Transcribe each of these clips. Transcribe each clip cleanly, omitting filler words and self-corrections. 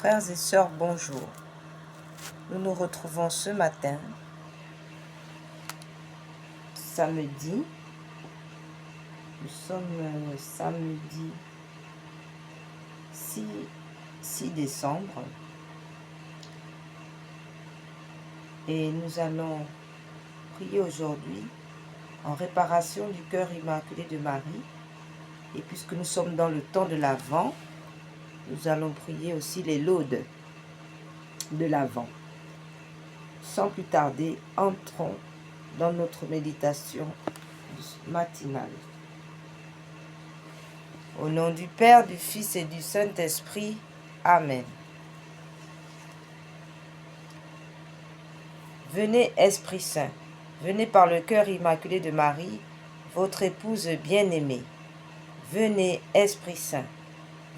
Frères et sœurs, bonjour. Nous nous retrouvons ce matin, samedi. Nous sommes samedi 6 décembre. Et nous allons prier aujourd'hui en réparation du cœur immaculé de Marie. Et puisque nous sommes dans le temps de l'Avent, nous allons prier aussi les laudes de l'Avent. Sans plus tarder, entrons dans notre méditation matinale. Au nom du Père, du Fils et du Saint-Esprit. Amen. Venez, Esprit Saint, venez par le cœur immaculé de Marie, votre épouse bien-aimée. Venez, Esprit Saint,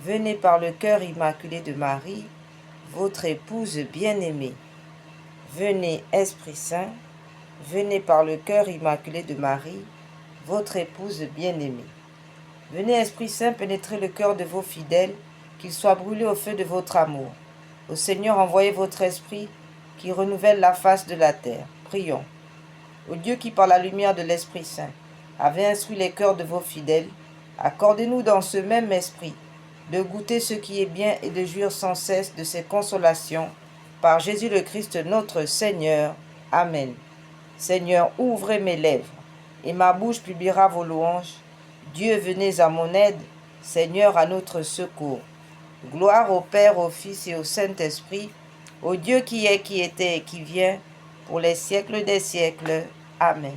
venez par le cœur immaculé de Marie, votre épouse bien-aimée. Venez, Esprit Saint, venez par le cœur immaculé de Marie, votre épouse bien-aimée. Venez, Esprit Saint, pénétrer le cœur de vos fidèles, qu'ils soient brûlés au feu de votre amour. Au Seigneur, envoyez votre Esprit, qui renouvelle la face de la terre. Prions. Ô Dieu qui, par la lumière de l'Esprit Saint, avait instruit les cœurs de vos fidèles, accordez-nous dans ce même esprit de goûter ce qui est bien et de jouir sans cesse de ses consolations, par Jésus le Christ notre Seigneur. Amen. Seigneur, ouvrez mes lèvres, et ma bouche publiera vos louanges. Dieu, venez à mon aide, Seigneur, à notre secours. Gloire au Père, au Fils et au Saint-Esprit, au Dieu qui est, qui était et qui vient, pour les siècles des siècles. Amen.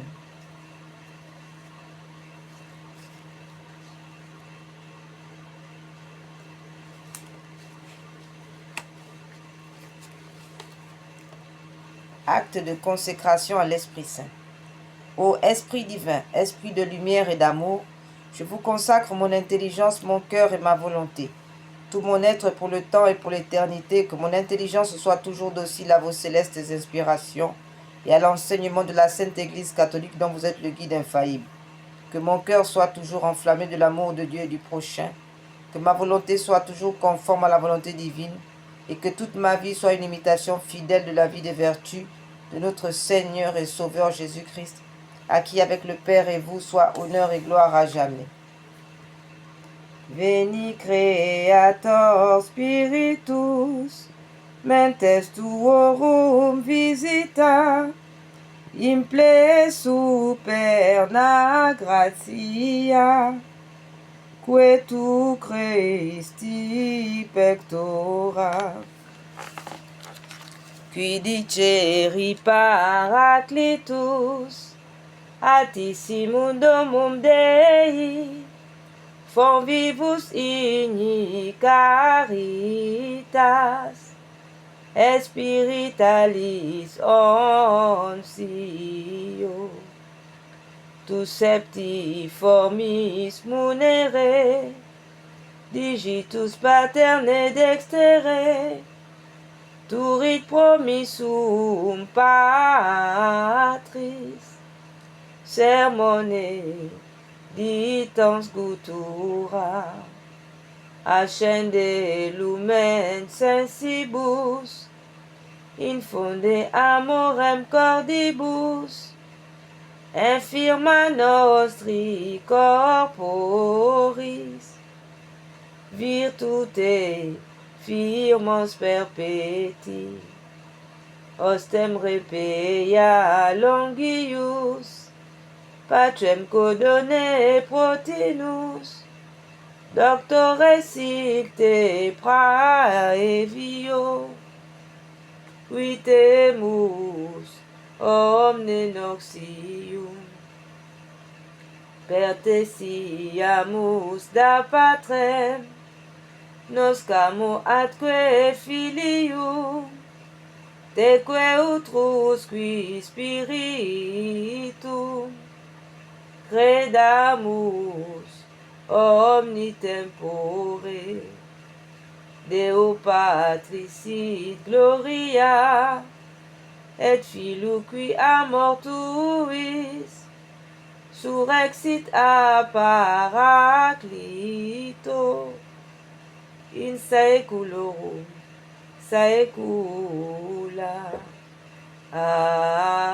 Acte de consécration à l'Esprit Saint. Ô Esprit divin, Esprit de lumière et d'amour, je vous consacre mon intelligence, mon cœur et ma volonté, tout mon être pour le temps et pour l'éternité, que mon intelligence soit toujours docile à vos célestes inspirations et à l'enseignement de la Sainte Église catholique dont vous êtes le guide infaillible. Que mon cœur soit toujours enflammé de l'amour de Dieu et du prochain, que ma volonté soit toujours conforme à la volonté divine, et que toute ma vie soit une imitation fidèle de la vie des vertus de notre Seigneur et Sauveur Jésus-Christ, à qui avec le Père et vous soit honneur et gloire à jamais. Veni Creator Spiritus, mentes tuorum visita, imple superna gratia, que tu Christi pectora. Qui diceri Paraclitus, atissimum domum Dei, fonvivus igni caritas, espiritualis onsio. Tu septiformis munere, digitus paterne dextere, turit promissum patris, sermone ditans gutura, ascende lumen sensibus, infunde amorem cordibus, infirma nostri corporis, virtute firmos perpeti, ostem repeia longius, patrem codone protinus, doctore sicte praevio, quitemus omne noxium, pertesiamus da patrem, noscamo atque filium, teque utrusque spiritum, credamus omni tempore, Deo Patris sit gloria, et Filio qui a mortuis, surrexit a Paraclito, in saeculorum. saekula. Amen.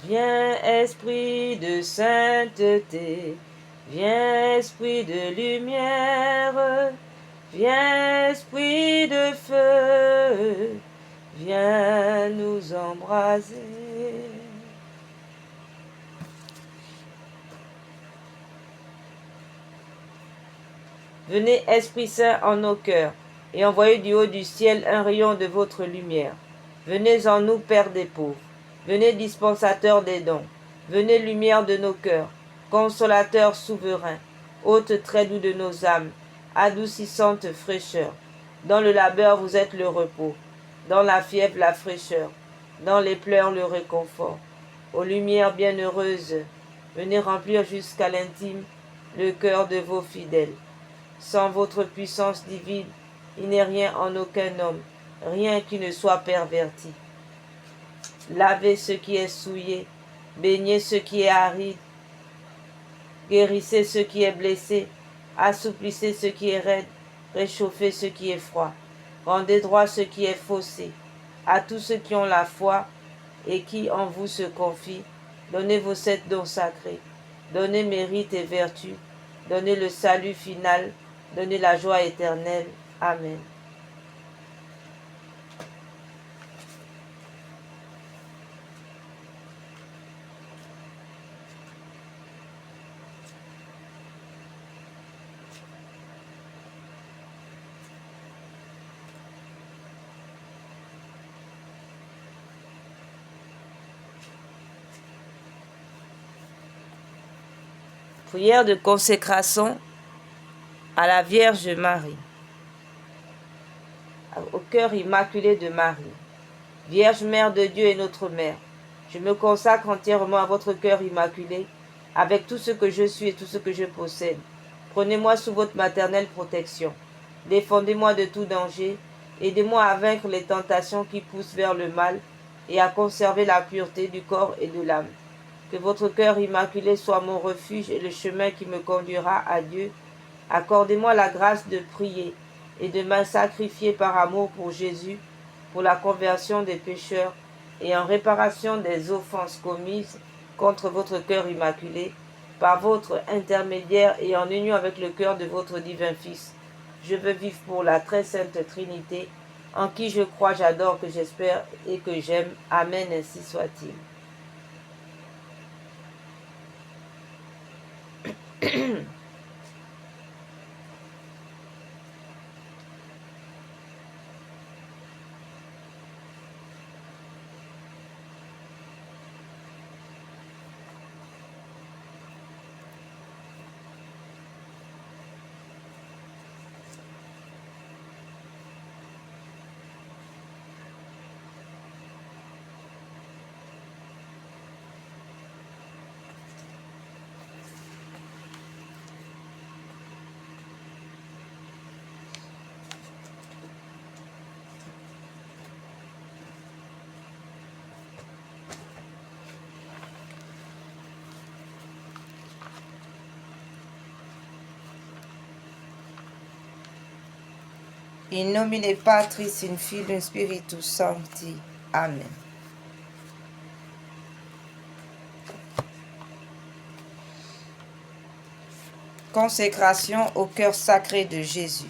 Viens esprit de sainteté, viens esprit de lumière, viens esprit de feu, viens nous embraser. Venez Esprit Saint en nos cœurs, et envoyez du haut du ciel un rayon de votre lumière. Venez en nous, Père des pauvres. Venez dispensateur des dons. Venez lumière de nos cœurs, consolateur souverain, hôte très doux de nos âmes, adoucissante fraîcheur. Dans le labeur vous êtes le repos, dans la fièvre la fraîcheur, dans les pleurs le réconfort. Ô lumière bienheureuse, venez remplir jusqu'à l'intime le cœur de vos fidèles. Sans votre puissance divine, il n'est rien en aucun homme, rien qui ne soit perverti. Lavez ce qui est souillé, baignez ce qui est aride, guérissez ce qui est blessé, assouplissez ce qui est raide, réchauffez ce qui est froid, rendez droit ce qui est faussé. À tous ceux qui ont la foi et qui en vous se confient, donnez vos 7 dons sacrés, donnez mérite et vertu, donnez le salut final, donnez la joie éternelle. Amen. Prière de consécration à la Vierge Marie. Au cœur immaculé de Marie. Vierge Mère de Dieu et notre Mère, je me consacre entièrement à votre cœur immaculé, avec tout ce que je suis et tout ce que je possède. Prenez-moi sous votre maternelle protection. Défendez-moi de tout danger. Aidez-moi à vaincre les tentations qui poussent vers le mal et à conserver la pureté du corps et de l'âme. Que votre cœur immaculé soit mon refuge et le chemin qui me conduira à Dieu. Accordez-moi la grâce de prier et de me sacrifier par amour pour Jésus, pour la conversion des pécheurs et en réparation des offenses commises contre votre cœur immaculé, par votre intermédiaire et en union avec le cœur de votre divin Fils. Je veux vivre pour la très sainte Trinité, en qui je crois, j'adore, que j'espère et que j'aime. Amen, ainsi soit-il. In nomine Patris, in Filio, in Spiritus Sancti. Amen. Consécration au cœur sacré de Jésus.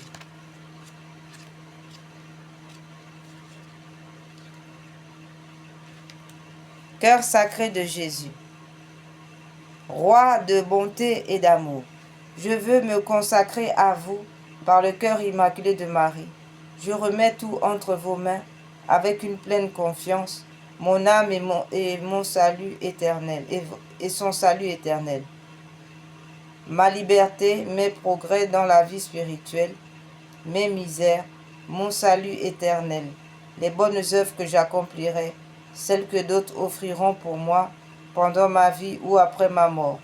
Cœur sacré de Jésus, roi de bonté et d'amour, je veux me consacrer à vous par le cœur immaculé de Marie. Je remets tout entre vos mains avec une pleine confiance, mon âme et mon salut éternel, et son salut éternel. Ma liberté, mes progrès dans la vie spirituelle, mes misères, mon salut éternel, les bonnes œuvres que j'accomplirai, celles que d'autres offriront pour moi pendant ma vie ou après ma mort,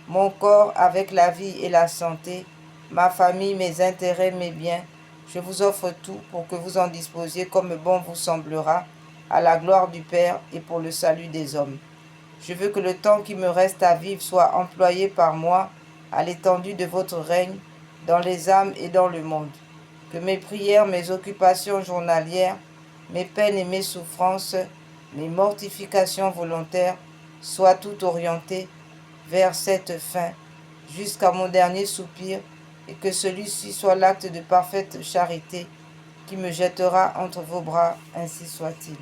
mon corps avec la vie et la santé, ma famille, mes intérêts, mes biens, je vous offre tout pour que vous en disposiez comme bon vous semblera, à la gloire du Père et pour le salut des hommes. Je veux que le temps qui me reste à vivre soit employé par moi à l'étendue de votre règne, dans les âmes et dans le monde. Que mes prières, mes occupations journalières, mes peines et mes souffrances, mes mortifications volontaires soient toutes orientées vers cette fin, jusqu'à mon dernier soupir, et que celui-ci soit l'acte de parfaite charité qui me jettera entre vos bras, ainsi soit-il.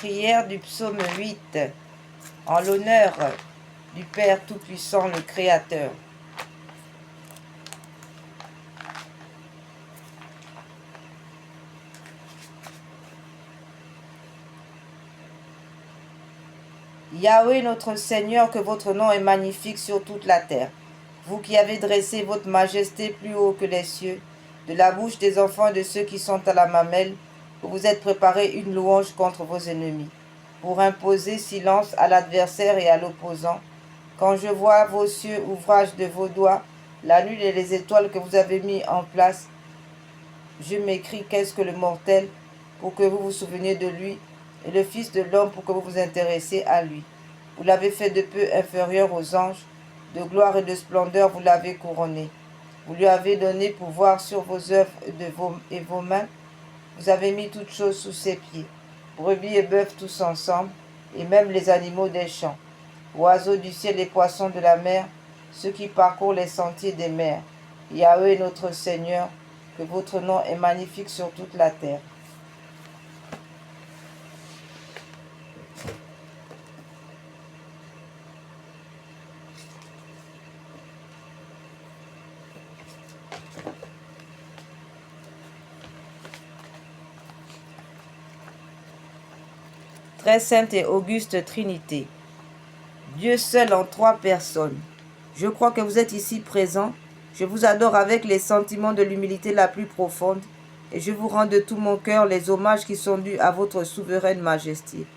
Prière du psaume 8, en l'honneur du Père Tout-Puissant, le Créateur. Yahweh notre Seigneur, que votre nom est magnifique sur toute la terre. Vous qui avez dressé votre majesté plus haut que les cieux, de la bouche des enfants et de ceux qui sont à la mamelle, vous vous êtes préparé une louange contre vos ennemis, pour imposer silence à l'adversaire et à l'opposant. Quand je vois vos cieux, ouvrage de vos doigts, la lune et les étoiles que vous avez mis en place, je m'écris, qu'est-ce que le mortel, pour que vous vous souveniez de lui, et le Fils de l'homme pour que vous vous intéressiez à lui. Vous l'avez fait de peu inférieur aux anges, de gloire et de splendeur vous l'avez couronné. Vous lui avez donné pouvoir sur vos œuvres et vos mains. Vous avez mis toutes choses sous ses pieds, brebis et bœufs tous ensemble, et même les animaux des champs, oiseaux du ciel et poissons de la mer, ceux qui parcourent les sentiers des mers. Yahweh notre Seigneur, que votre nom est magnifique sur toute la terre. Très sainte et auguste Trinité, Dieu seul en trois personnes. Je crois que vous êtes ici présents. Je vous adore avec les sentiments de l'humilité la plus profonde, et je vous rends de tout mon cœur les hommages qui sont dus à votre souveraine majesté.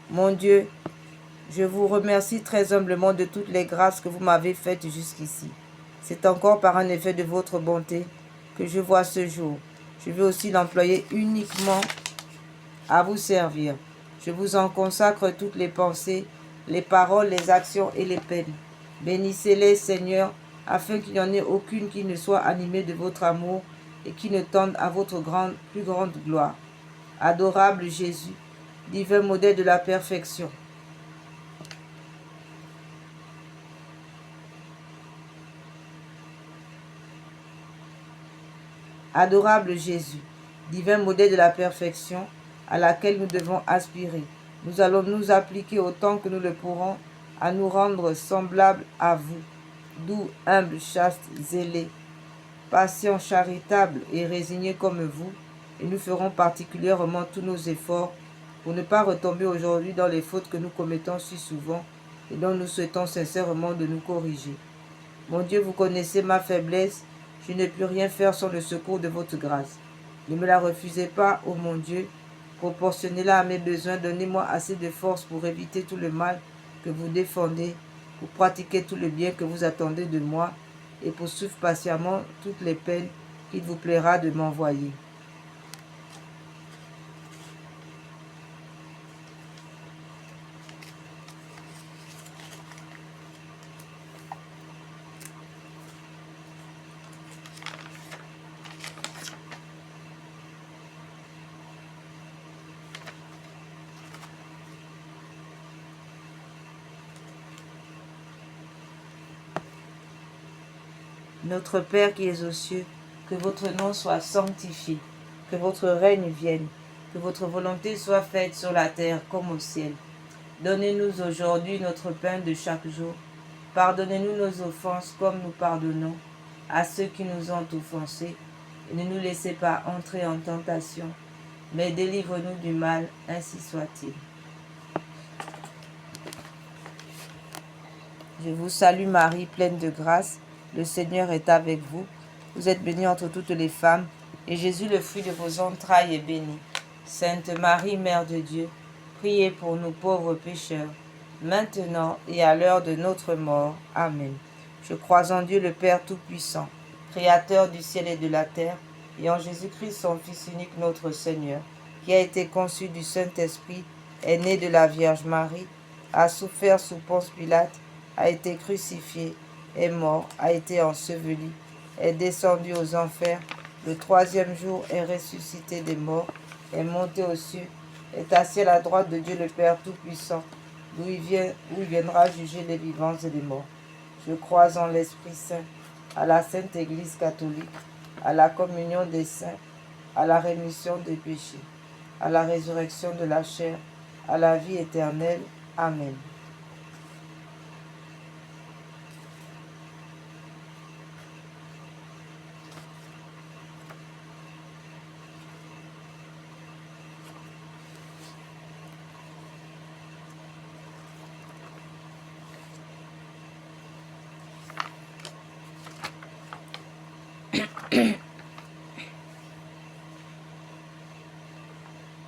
Mon Dieu, je vous remercie très humblement de toutes les grâces que vous m'avez faites jusqu'ici. C'est encore par un effet de votre bonté que je vois ce jour. Je veux aussi l'employer uniquement à vous servir. Je vous en consacre toutes les pensées, les paroles, les actions et les peines. Bénissez-les, Seigneur, afin qu'il n'y en ait aucune qui ne soit animée de votre amour et qui ne tende à votre plus grande gloire. Adorable Jésus, divin modèle de la perfection. Adorable Jésus, divin modèle de la perfection à laquelle nous devons aspirer. Nous allons nous appliquer autant que nous le pourrons à nous rendre semblables à vous, doux, humbles, chastes, zélés, patients, charitables et résignés comme vous, et nous ferons particulièrement tous nos efforts pour ne pas retomber aujourd'hui dans les fautes que nous commettons si souvent et dont nous souhaitons sincèrement de nous corriger. Mon Dieu, vous connaissez ma faiblesse, je ne puis rien faire sans le secours de votre grâce. Ne me la refusez pas, ô mon Dieu, proportionnez-la à mes besoins, donnez-moi assez de force pour éviter tout le mal que vous défendez, pour pratiquer tout le bien que vous attendez de moi, et pour suivre patiemment toutes les peines qu'il vous plaira de m'envoyer. Notre Père qui es aux cieux, que votre nom soit sanctifié, que votre règne vienne, que votre volonté soit faite sur la terre comme au ciel. Donnez-nous aujourd'hui notre pain de chaque jour. Pardonnez-nous nos offenses comme nous pardonnons à ceux qui nous ont offensés. Et ne nous laissez pas entrer en tentation, mais délivre-nous du mal, ainsi soit-il. Je vous salue Marie, pleine de grâce. Le Seigneur est avec vous. Vous êtes bénie entre toutes les femmes, et Jésus, le fruit de vos entrailles, est béni. Sainte Marie, Mère de Dieu, priez pour nous pauvres pécheurs, maintenant et à l'heure de notre mort. Amen. Je crois en Dieu le Père Tout-Puissant, Créateur du ciel et de la terre, et en Jésus-Christ, son Fils unique, notre Seigneur, qui a été conçu du Saint-Esprit, est né de la Vierge Marie, a souffert sous Ponce Pilate, a été crucifié, est mort, a été enseveli, est descendu aux enfers, le troisième jour est ressuscité des morts, est monté aux cieux, est assis à la droite de Dieu le Père Tout-Puissant, d'où il viendra juger les vivants et les morts. Je crois en l'Esprit Saint, à la Sainte Église catholique, à la communion des saints, à la rémission des péchés, à la résurrection de la chair, à la vie éternelle. Amen.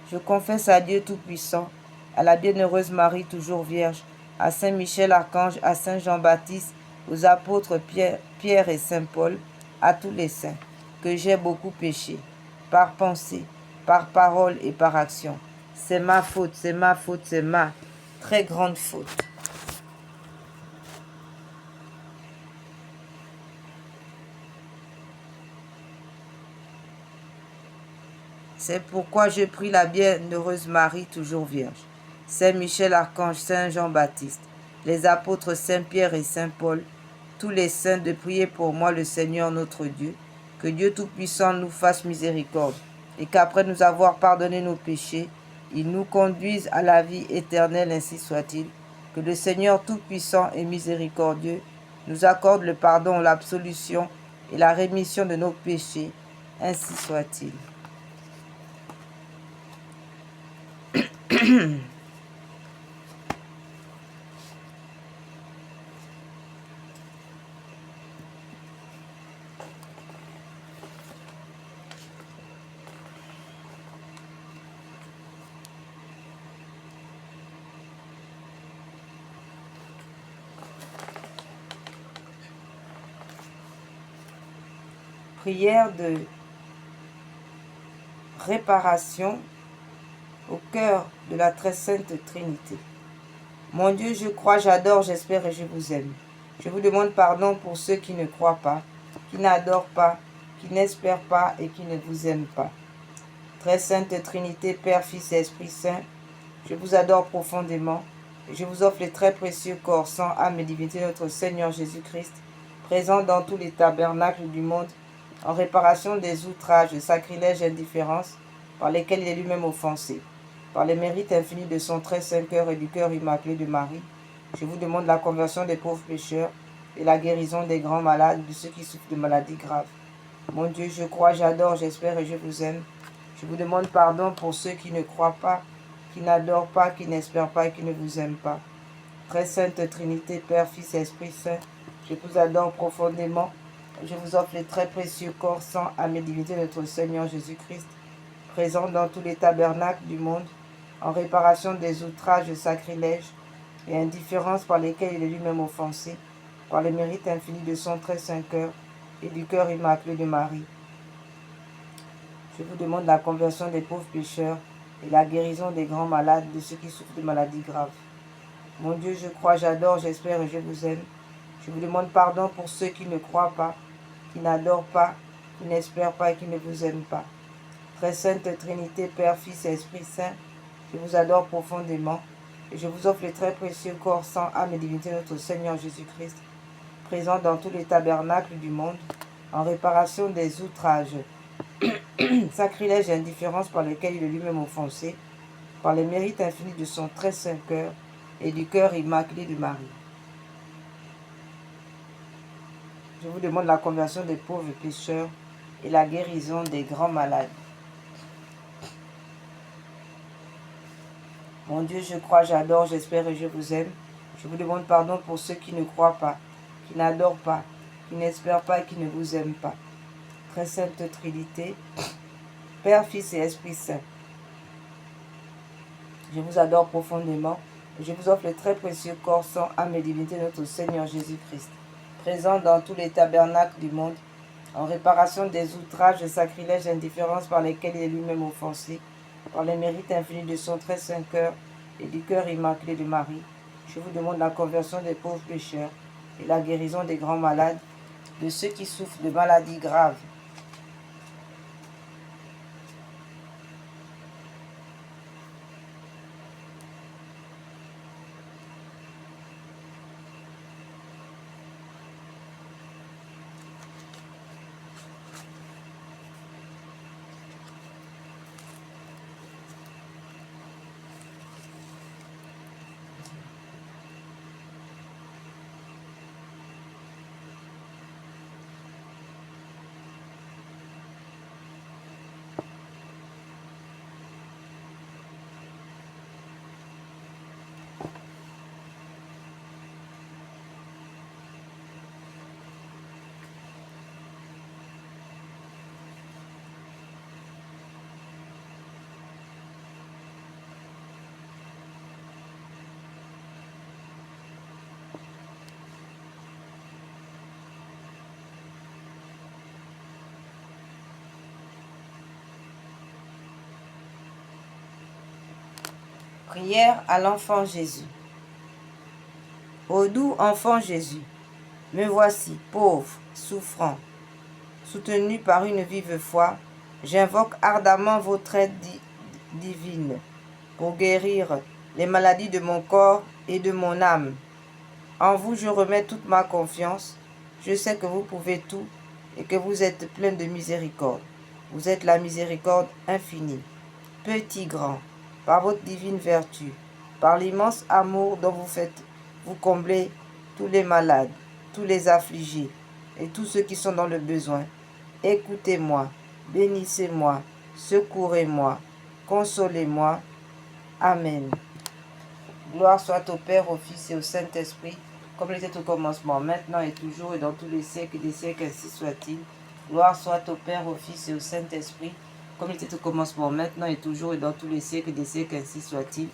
Je confesse à Dieu Tout-Puissant, à la bienheureuse Marie toujours Vierge, à Saint Michel Archange, à Saint Jean-Baptiste, aux apôtres Pierre et Saint Paul, à tous les saints, que j'ai beaucoup péché, par pensée, par parole et par action. C'est ma faute, c'est ma faute, c'est ma très grande faute. C'est pourquoi je prie la bienheureuse Marie, toujours Vierge, Saint Michel Archange, Saint Jean-Baptiste, les apôtres Saint Pierre et Saint Paul, tous les saints, de prier pour moi le Seigneur notre Dieu, que Dieu Tout-Puissant nous fasse miséricorde, et qu'après nous avoir pardonné nos péchés, il nous conduise à la vie éternelle, ainsi soit-il, que le Seigneur Tout-Puissant et miséricordieux nous accorde le pardon, l'absolution et la rémission de nos péchés, ainsi soit-il. Prière de réparation au cœur de la très sainte Trinité. Mon Dieu, je crois, j'adore, j'espère et je vous aime. Je vous demande pardon pour ceux qui ne croient pas, qui n'adorent pas, qui n'espèrent pas et qui ne vous aiment pas. Très sainte Trinité, Père, Fils et Esprit Saint, je vous adore profondément et je vous offre les très précieux corps, sang, âme et divinité de notre Seigneur Jésus-Christ, présent dans tous les tabernacles du monde, en réparation des outrages, sacrilèges et indifférences par lesquels il est lui-même offensé. Par les mérites infinis de son très saint cœur et du cœur immaculé de Marie, je vous demande la conversion des pauvres pécheurs et la guérison des grands malades, de ceux qui souffrent de maladies graves. Mon Dieu, je crois, j'adore, j'espère et je vous aime. Je vous demande pardon pour ceux qui ne croient pas, qui n'adorent pas, qui n'espèrent pas et qui ne vous aiment pas. Très sainte Trinité, Père, Fils et Esprit Saint, je vous adore profondément. Je vous offre les très précieux corps, sang, âme et divinité de notre Seigneur Jésus-Christ, présent dans tous les tabernacles du monde, en réparation des outrages, sacrilèges et indifférences par lesquels il est lui-même offensé, par les mérites infinis de son très saint cœur et du cœur immaculé de Marie. Je vous demande la conversion des pauvres pécheurs et la guérison des grands malades, de ceux qui souffrent de maladies graves. Mon Dieu, je crois, j'adore, j'espère et je vous aime. Je vous demande pardon pour ceux qui ne croient pas, qui n'adorent pas, qui n'espèrent pas et qui ne vous aiment pas. Très sainte Trinité, Père, Fils et Esprit Saint, je vous adore profondément et je vous offre les très précieux corps, sang, âme et divinité de notre Seigneur Jésus-Christ, présent dans tous les tabernacles du monde, en réparation des outrages, sacrilèges et indifférences par lesquels il est lui-même offensé, par les mérites infinis de son très saint cœur et du cœur immaculé de Marie. Je vous demande la conversion des pauvres pécheurs et la guérison des grands malades. Mon Dieu, je crois, j'adore, j'espère et je vous aime. Je vous demande pardon pour ceux qui ne croient pas, qui n'adorent pas, qui n'espèrent pas et qui ne vous aiment pas. très sainte Trinité, Père, Fils et Esprit Saint. Je vous adore profondément et je vous offre le très précieux corps, sang, âme et divinité de notre Seigneur Jésus-Christ, présent dans tous les tabernacles du monde, en réparation des outrages, des sacrilèges et indifférences par lesquels il est lui-même offensé, par les mérites infinis de son très saint cœur et du cœur immaculé de Marie. Je vous demande la conversion des pauvres pécheurs et la guérison des grands malades, de ceux qui souffrent de maladies graves. Prière à l'enfant Jésus. Ô doux enfant Jésus, me voici, pauvre, souffrant, soutenu par une vive foi, j'invoque ardemment votre aide divine pour guérir les maladies de mon corps et de mon âme. En vous, je remets toute ma confiance. Je sais que vous pouvez tout et que vous êtes plein de miséricorde. Vous êtes la miséricorde infinie, petit, grand, par votre divine vertu, par l'immense amour dont vous comblez tous les malades, tous les affligés et tous ceux qui sont dans le besoin. Écoutez-moi, bénissez-moi, secourez-moi, consolez-moi. Amen. Gloire soit au Père, au Fils et au Saint-Esprit, comme il était au commencement, maintenant et toujours et dans tous les siècles des siècles, ainsi soit-il. Gloire soit au Père, au Fils et au Saint-Esprit, comme il était au commencement, maintenant et toujours et dans tous les siècles des siècles, ainsi soit-il.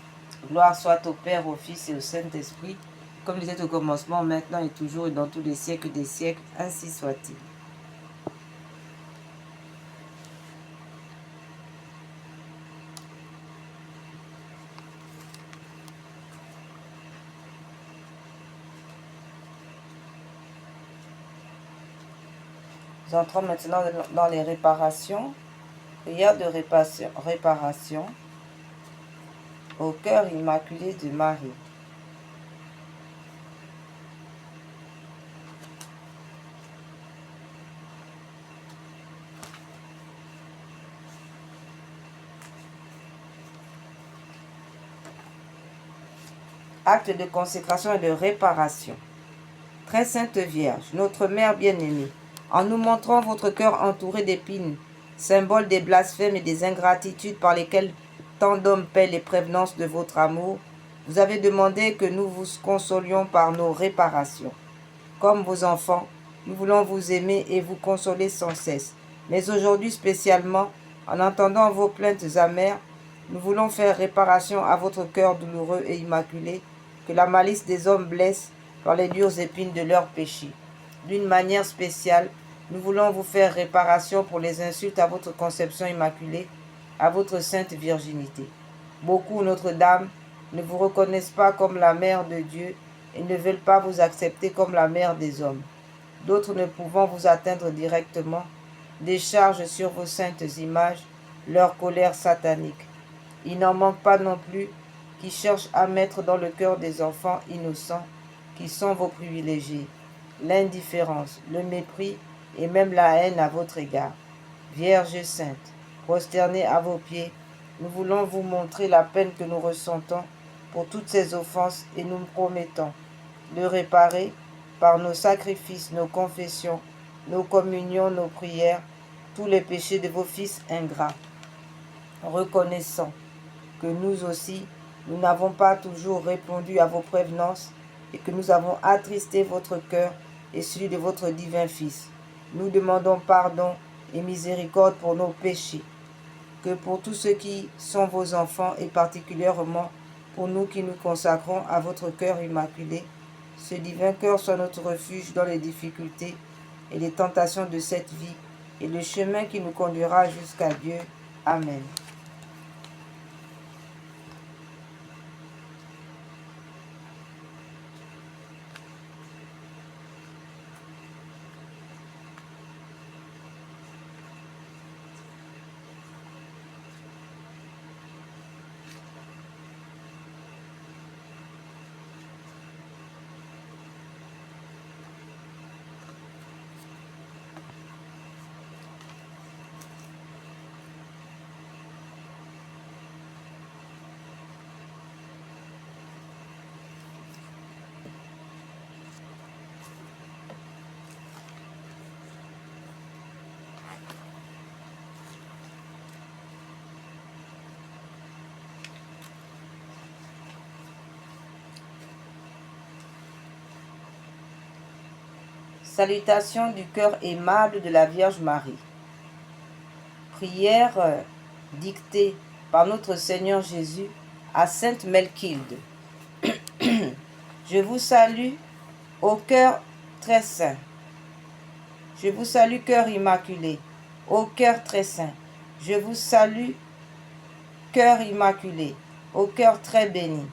Gloire soit au Père, au Fils et au Saint-Esprit, comme il était au commencement, maintenant et toujours et dans tous les siècles des siècles, ainsi soit-il. Nous entrons maintenant dans les réparations. Prière de réparation au cœur immaculé de Marie. Acte de consécration et de réparation. Très Sainte Vierge, notre Mère bien-aimée, en nous montrant votre cœur entouré d'épines, symbole des blasphèmes et des ingratitudes par lesquelles tant d'hommes paient les prévenances de votre amour, vous avez demandé que nous vous consolions par nos réparations. Comme vos enfants, nous voulons vous aimer et vous consoler sans cesse. Mais aujourd'hui spécialement, en entendant vos plaintes amères, nous voulons faire réparation à votre cœur douloureux et immaculé, que la malice des hommes blesse par les dures épines de leurs péchés. D'une manière spéciale, nous voulons vous faire réparation pour les insultes à votre conception immaculée, à votre sainte virginité. Beaucoup, Notre-Dame, ne vous reconnaissent pas comme la mère de Dieu et ne veulent pas vous accepter comme la mère des hommes. D'autres, ne pouvant vous atteindre directement, déchargent sur vos saintes images leur colère satanique. Il n'en manque pas non plus qui cherchent à mettre dans le cœur des enfants innocents, qui sont vos privilégiés, l'indifférence, le mépris et même la haine à votre égard. Vierge sainte, prosternée à vos pieds, nous voulons vous montrer la peine que nous ressentons pour toutes ces offenses et nous promettons de réparer par nos sacrifices, nos confessions, nos communions, nos prières, tous les péchés de vos fils ingrats. Reconnaissant que nous aussi, nous n'avons pas toujours répondu à vos prévenances et que nous avons attristé votre cœur et celui de votre divin Fils. Nous demandons pardon et miséricorde pour nos péchés, que pour tous ceux qui sont vos enfants et particulièrement pour nous qui nous consacrons à votre cœur immaculé, ce divin cœur soit notre refuge dans les difficultés et les tentations de cette vie et le chemin qui nous conduira jusqu'à Dieu. Amen. Salutations du cœur aimable de la Vierge Marie. Prière dictée par notre Seigneur Jésus à Sainte Melchilde. Je vous salue, ô cœur très saint. Je vous salue, cœur immaculé, ô cœur très saint. Je vous salue, cœur immaculé, ô cœur très béni.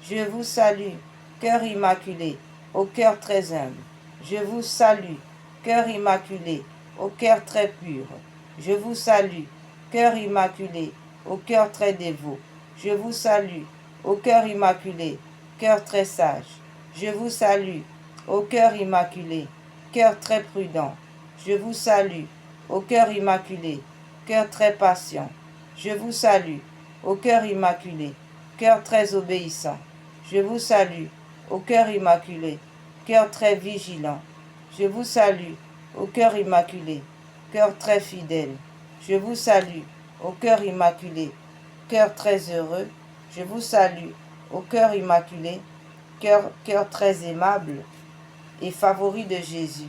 Je vous salue, cœur immaculé, ô cœur très humble. Je vous salue, cœur immaculé, au cœur très pur. Je vous salue, cœur immaculé, au cœur très dévot. Je vous salue, au cœur immaculé, cœur très sage. Je vous salue, au cœur immaculé, cœur très prudent. Je vous salue, au cœur immaculé, cœur très patient. Je vous salue, au cœur immaculé, cœur très obéissant. Je vous salue, au cœur immaculé, cœur très vigilant. Je vous salue, au cœur immaculé, cœur très fidèle. Je vous salue, au cœur immaculé, cœur très heureux. Je vous salue, au cœur immaculé, cœur très aimable et favori de Jésus.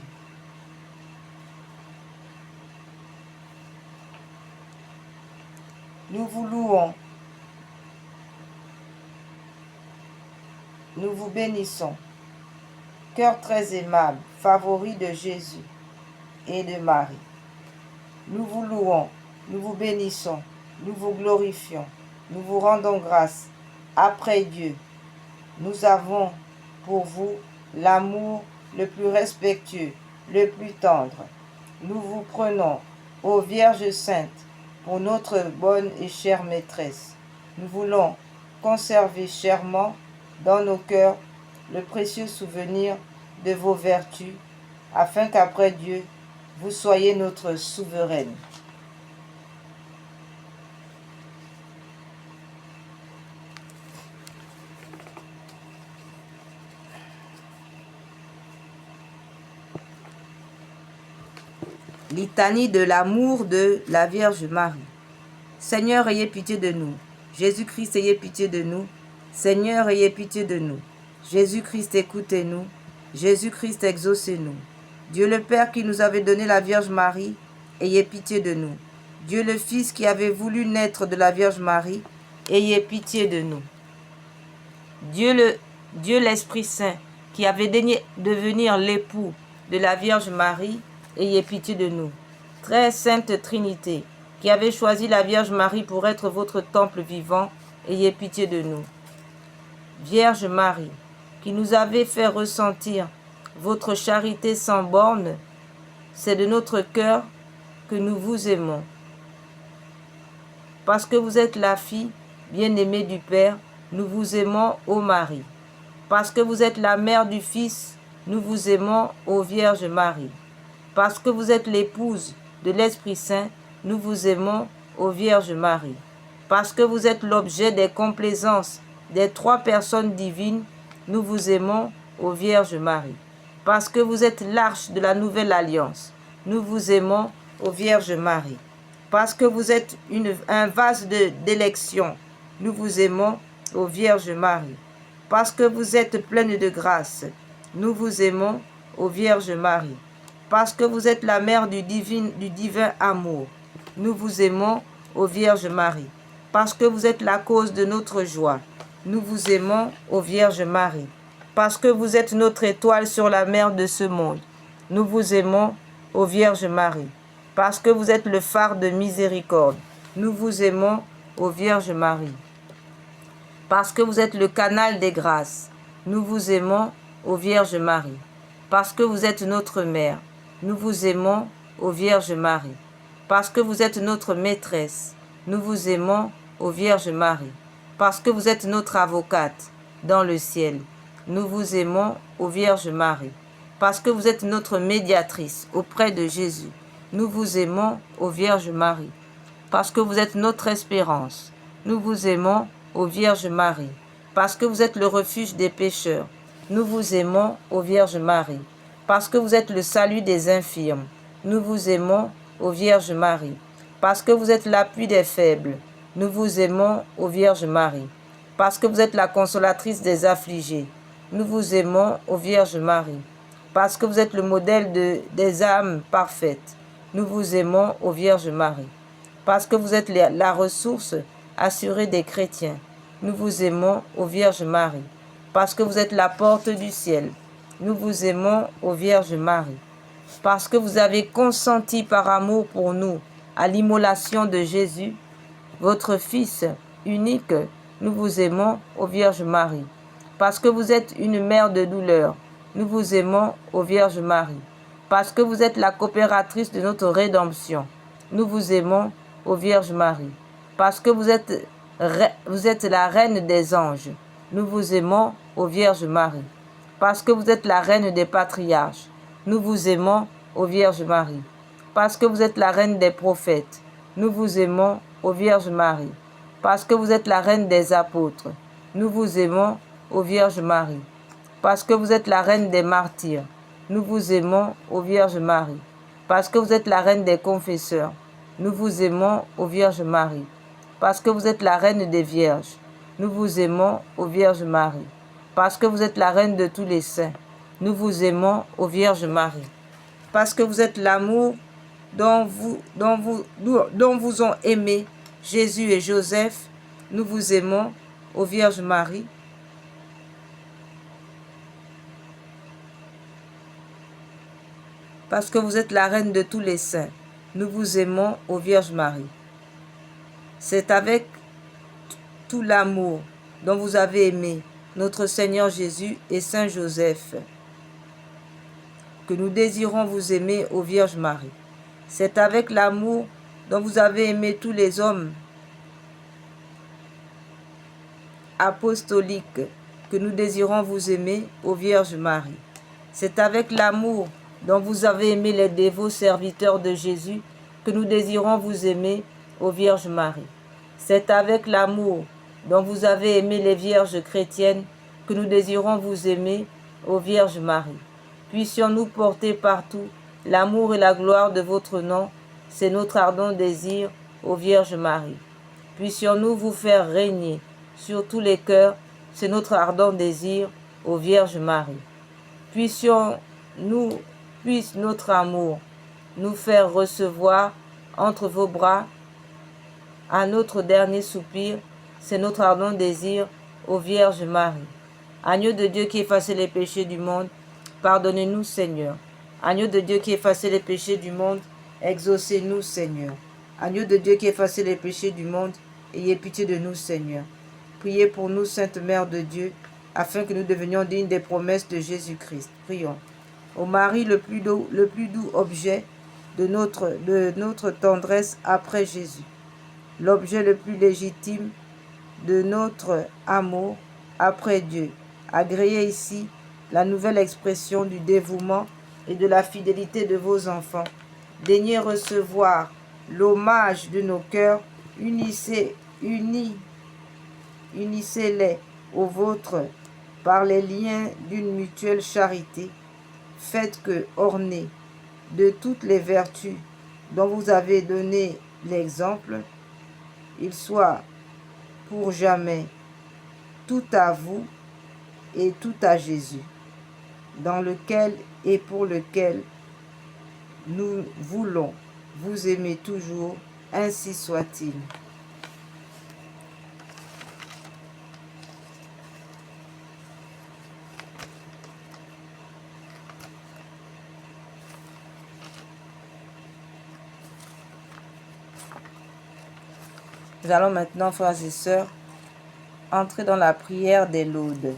Nous vous louons, nous vous bénissons. Cœur très aimable, favori de Jésus et de Marie. Nous vous louons, nous vous bénissons, nous vous glorifions, nous vous rendons grâce. Après Dieu, nous avons pour vous l'amour le plus respectueux, le plus tendre. Nous vous prenons, ô Vierge Sainte, pour notre bonne et chère maîtresse. Nous voulons conserver chèrement dans nos cœurs le précieux souvenir de vos vertus, afin qu'après Dieu, vous soyez notre souveraine. Litanie de l'amour de la Vierge Marie. Seigneur, ayez pitié de nous. Jésus-Christ, ayez pitié de nous. Seigneur, ayez pitié de nous. Jésus-Christ, écoutez-nous. Jésus-Christ, exaucez-nous. Dieu le Père qui nous avait donné la Vierge Marie, ayez pitié de nous. Dieu le Fils qui avait voulu naître de la Vierge Marie, ayez pitié de nous. Dieu l'Esprit Saint qui avait daigné devenir l'époux de la Vierge Marie, ayez pitié de nous. Très sainte Trinité, qui avez choisi la Vierge Marie pour être votre temple vivant, ayez pitié de nous. Vierge Marie, qui nous avez fait ressentir votre charité sans borne, c'est de notre cœur que nous vous aimons. Parce que vous êtes la fille bien-aimée du Père, nous vous aimons, ô Marie. Parce que vous êtes la mère du Fils, nous vous aimons, ô Vierge Marie. Parce que vous êtes l'épouse de l'Esprit Saint, nous vous aimons, ô Vierge Marie. Parce que vous êtes l'objet des complaisances des trois personnes divines, nous vous aimons, ô Vierge Marie. Parce que vous êtes l'arche de la nouvelle alliance, nous vous aimons, ô Vierge Marie. Parce que vous êtes un vase d'élection, nous vous aimons, ô Vierge Marie. Parce que vous êtes pleine de grâce, nous vous aimons, ô Vierge Marie. parce que vous êtes la mère du divin amour. Nous vous aimons, ô Vierge Marie, parce que vous êtes la cause de notre joie. Nous vous aimons, ô Vierge Marie, parce que vous êtes notre étoile sur la mer de ce monde. Nous vous aimons, ô Vierge Marie, parce que vous êtes le phare de miséricorde. Nous vous aimons, ô Vierge Marie, parce que vous êtes le canal des grâces. Nous vous aimons, ô Vierge Marie, parce que vous êtes notre mère. Nous vous aimons, ô Vierge Marie, parce que vous êtes notre maîtresse. Nous vous aimons, ô Vierge Marie, parce que vous êtes notre avocate dans le ciel. Nous vous aimons, ô Vierge Marie, parce que vous êtes notre médiatrice auprès de Jésus. Nous vous aimons, ô Vierge Marie, parce que vous êtes notre espérance. Nous vous aimons, ô Vierge Marie, parce que vous êtes le refuge des pécheurs. Nous vous aimons, ô Vierge Marie, parce que vous êtes le salut des infirmes. Nous vous aimons, ô Vierge Marie, parce que vous êtes l'appui des faibles. Nous vous aimons, ô Vierge Marie, parce que vous êtes la consolatrice des affligés. Nous vous aimons, ô Vierge Marie, parce que vous êtes le modèle des âmes parfaites. Nous vous aimons, ô Vierge Marie, parce que vous êtes la ressource assurée des chrétiens. Nous vous aimons, ô Vierge Marie, parce que vous êtes la porte du ciel. Nous vous aimons, ô Vierge Marie, parce que vous avez consenti par amour pour nous à l'immolation de Jésus, votre Fils unique. Nous vous aimons, ô Vierge Marie, parce que vous êtes une mère de douleur. Nous vous aimons, ô Vierge Marie, parce que vous êtes la coopératrice de notre rédemption. Nous vous aimons, ô Vierge Marie, parce que vous êtes la reine des anges. Nous vous aimons, ô Vierge Marie, parce que vous êtes la reine des patriarches. Nous vous aimons, ô Vierge Marie, parce que vous êtes la reine des prophètes. Nous vous aimons, ô Vierge Marie, parce que vous êtes la reine des apôtres. Nous vous aimons, ô Vierge Marie, parce que vous êtes la reine des martyrs. Nous vous aimons, ô Vierge Marie, parce que vous êtes la reine des confesseurs. Nous vous aimons, ô Vierge Marie, parce que vous êtes la reine des vierges. Nous vous aimons, ô Vierge Marie, parce que vous êtes la reine de tous les saints. Nous vous aimons, ô Vierge Marie, parce que vous êtes l'amour dont vous ont aimé Jésus et Joseph. Nous vous aimons, ô Vierge Marie, parce que vous êtes la reine de tous les saints. Nous vous aimons, ô Vierge Marie. C'est avec tout l'amour dont vous avez aimé notre Seigneur Jésus et Saint Joseph que nous désirons vous aimer, ô Vierge Marie. C'est avec l'amour dont vous avez aimé tous les hommes apostoliques que nous désirons vous aimer, ô Vierge Marie. C'est avec l'amour dont vous avez aimé les dévots serviteurs de Jésus que nous désirons vous aimer, ô Vierge Marie. C'est avec l'amour dont vous avez aimé les vierges chrétiennes que nous désirons vous aimer, ô Vierge Marie. Puissions-nous porter partout l'amour et la gloire de votre nom, c'est notre ardent désir, ô Vierge Marie. Puissions-nous vous faire régner sur tous les cœurs, c'est notre ardent désir, ô Vierge Marie. Puisse notre amour nous faire recevoir entre vos bras à notre dernier soupir, c'est notre ardent désir, ô Vierge Marie. Agneau de Dieu qui effacez les péchés du monde, pardonnez-nous, Seigneur. Agneau de Dieu qui effacez les péchés du monde, exaucez-nous, Seigneur. Agneau de Dieu qui effacez les péchés du monde, ayez pitié de nous, Seigneur. Priez pour nous, Sainte Mère de Dieu, afin que nous devenions dignes des promesses de Jésus-Christ. Prions. Ô Marie, le plus doux objet de notre tendresse après Jésus, l'objet le plus légitime de notre amour après Dieu, agréez ici la nouvelle expression du dévouement et de la fidélité de vos enfants. Daignez recevoir l'hommage de nos cœurs, unissez-les aux vôtres par les liens d'une mutuelle charité. Faites que, ornés de toutes les vertus dont vous avez donné l'exemple, il soit pour jamais tout à vous et tout à Jésus, dans lequel et pour lequel nous voulons vous aimer toujours, ainsi soit-il. Nous allons maintenant, frères et sœurs, entrer dans la prière des laudes.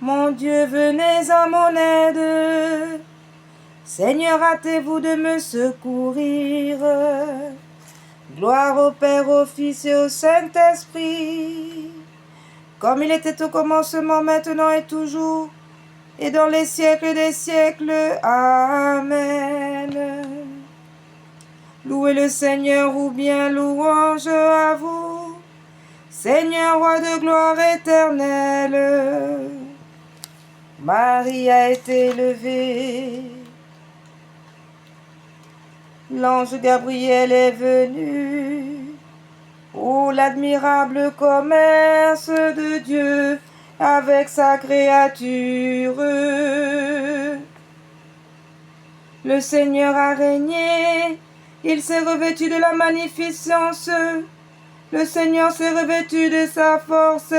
Mon Dieu, venez à mon aide. Seigneur, hâtez-vous de me secourir. Gloire au Père, au Fils et au Saint-Esprit, comme il était au commencement, maintenant et toujours, et dans les siècles des siècles. Amen. Louez le Seigneur, ou bien louange à vous, Seigneur, roi de gloire éternelle. Marie a été élevée. L'ange Gabriel est venu. Oh, l'admirable commerce de Dieu avec sa créature. Le Seigneur a régné, il s'est revêtu de la magnificence. Le Seigneur s'est revêtu de sa force.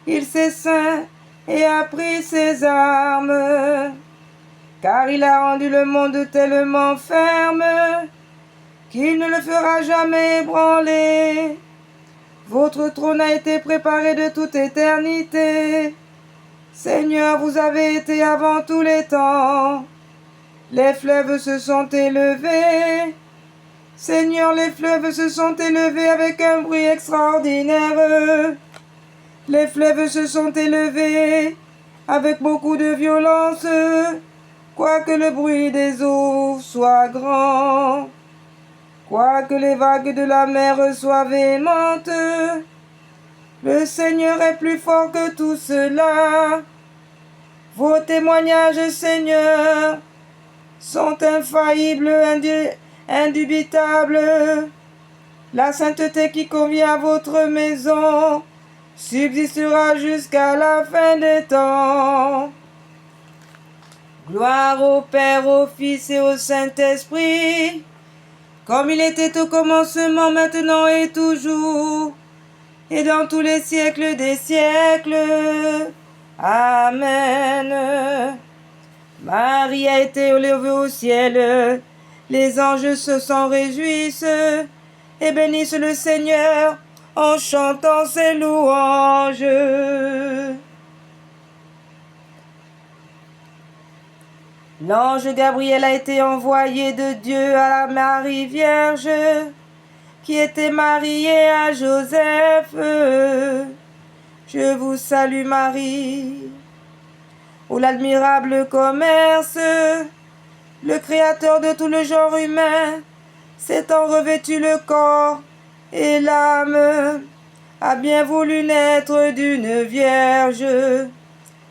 Il s'est ceint et a pris ses armes. Car il a rendu le monde tellement ferme qu'il ne le fera jamais ébranler. Votre trône a été préparé de toute éternité. Seigneur, vous avez été avant tous les temps. Les fleuves se sont élevés. Seigneur, les fleuves se sont élevés avec un bruit extraordinaire. Les fleuves se sont élevés avec beaucoup de violence, quoique le bruit des eaux soit grand. Quoique les vagues de la mer soient véhémentes, le Seigneur est plus fort que tout cela. Vos témoignages, Seigneur, sont infaillibles, indubitables. La sainteté qui convient à votre maison subsistera jusqu'à la fin des temps. Gloire au Père, au Fils et au Saint-Esprit, comme il était au commencement, maintenant et toujours, et dans tous les siècles des siècles. Amen. Marie a été élevée au ciel, les anges se s'en réjouissent, et bénissent le Seigneur en chantant ses louanges. L'ange Gabriel a été envoyé de Dieu à la Marie Vierge, qui était mariée à Joseph. Je vous salue Marie, où l'admirable commerce, le Créateur de tout le genre humain, s'étant revêtu le corps et l'âme, a bien voulu naître d'une vierge,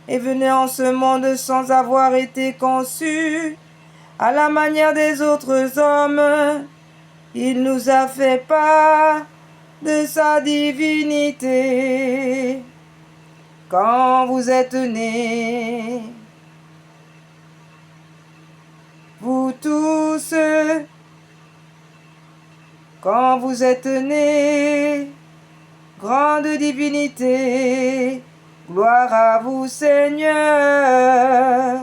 et venait en ce monde sans avoir été conçu, à la manière des autres hommes. Il nous a fait part de sa divinité. Quand vous êtes nés, vous tous, quand vous êtes nés, grande divinité, gloire à vous Seigneur.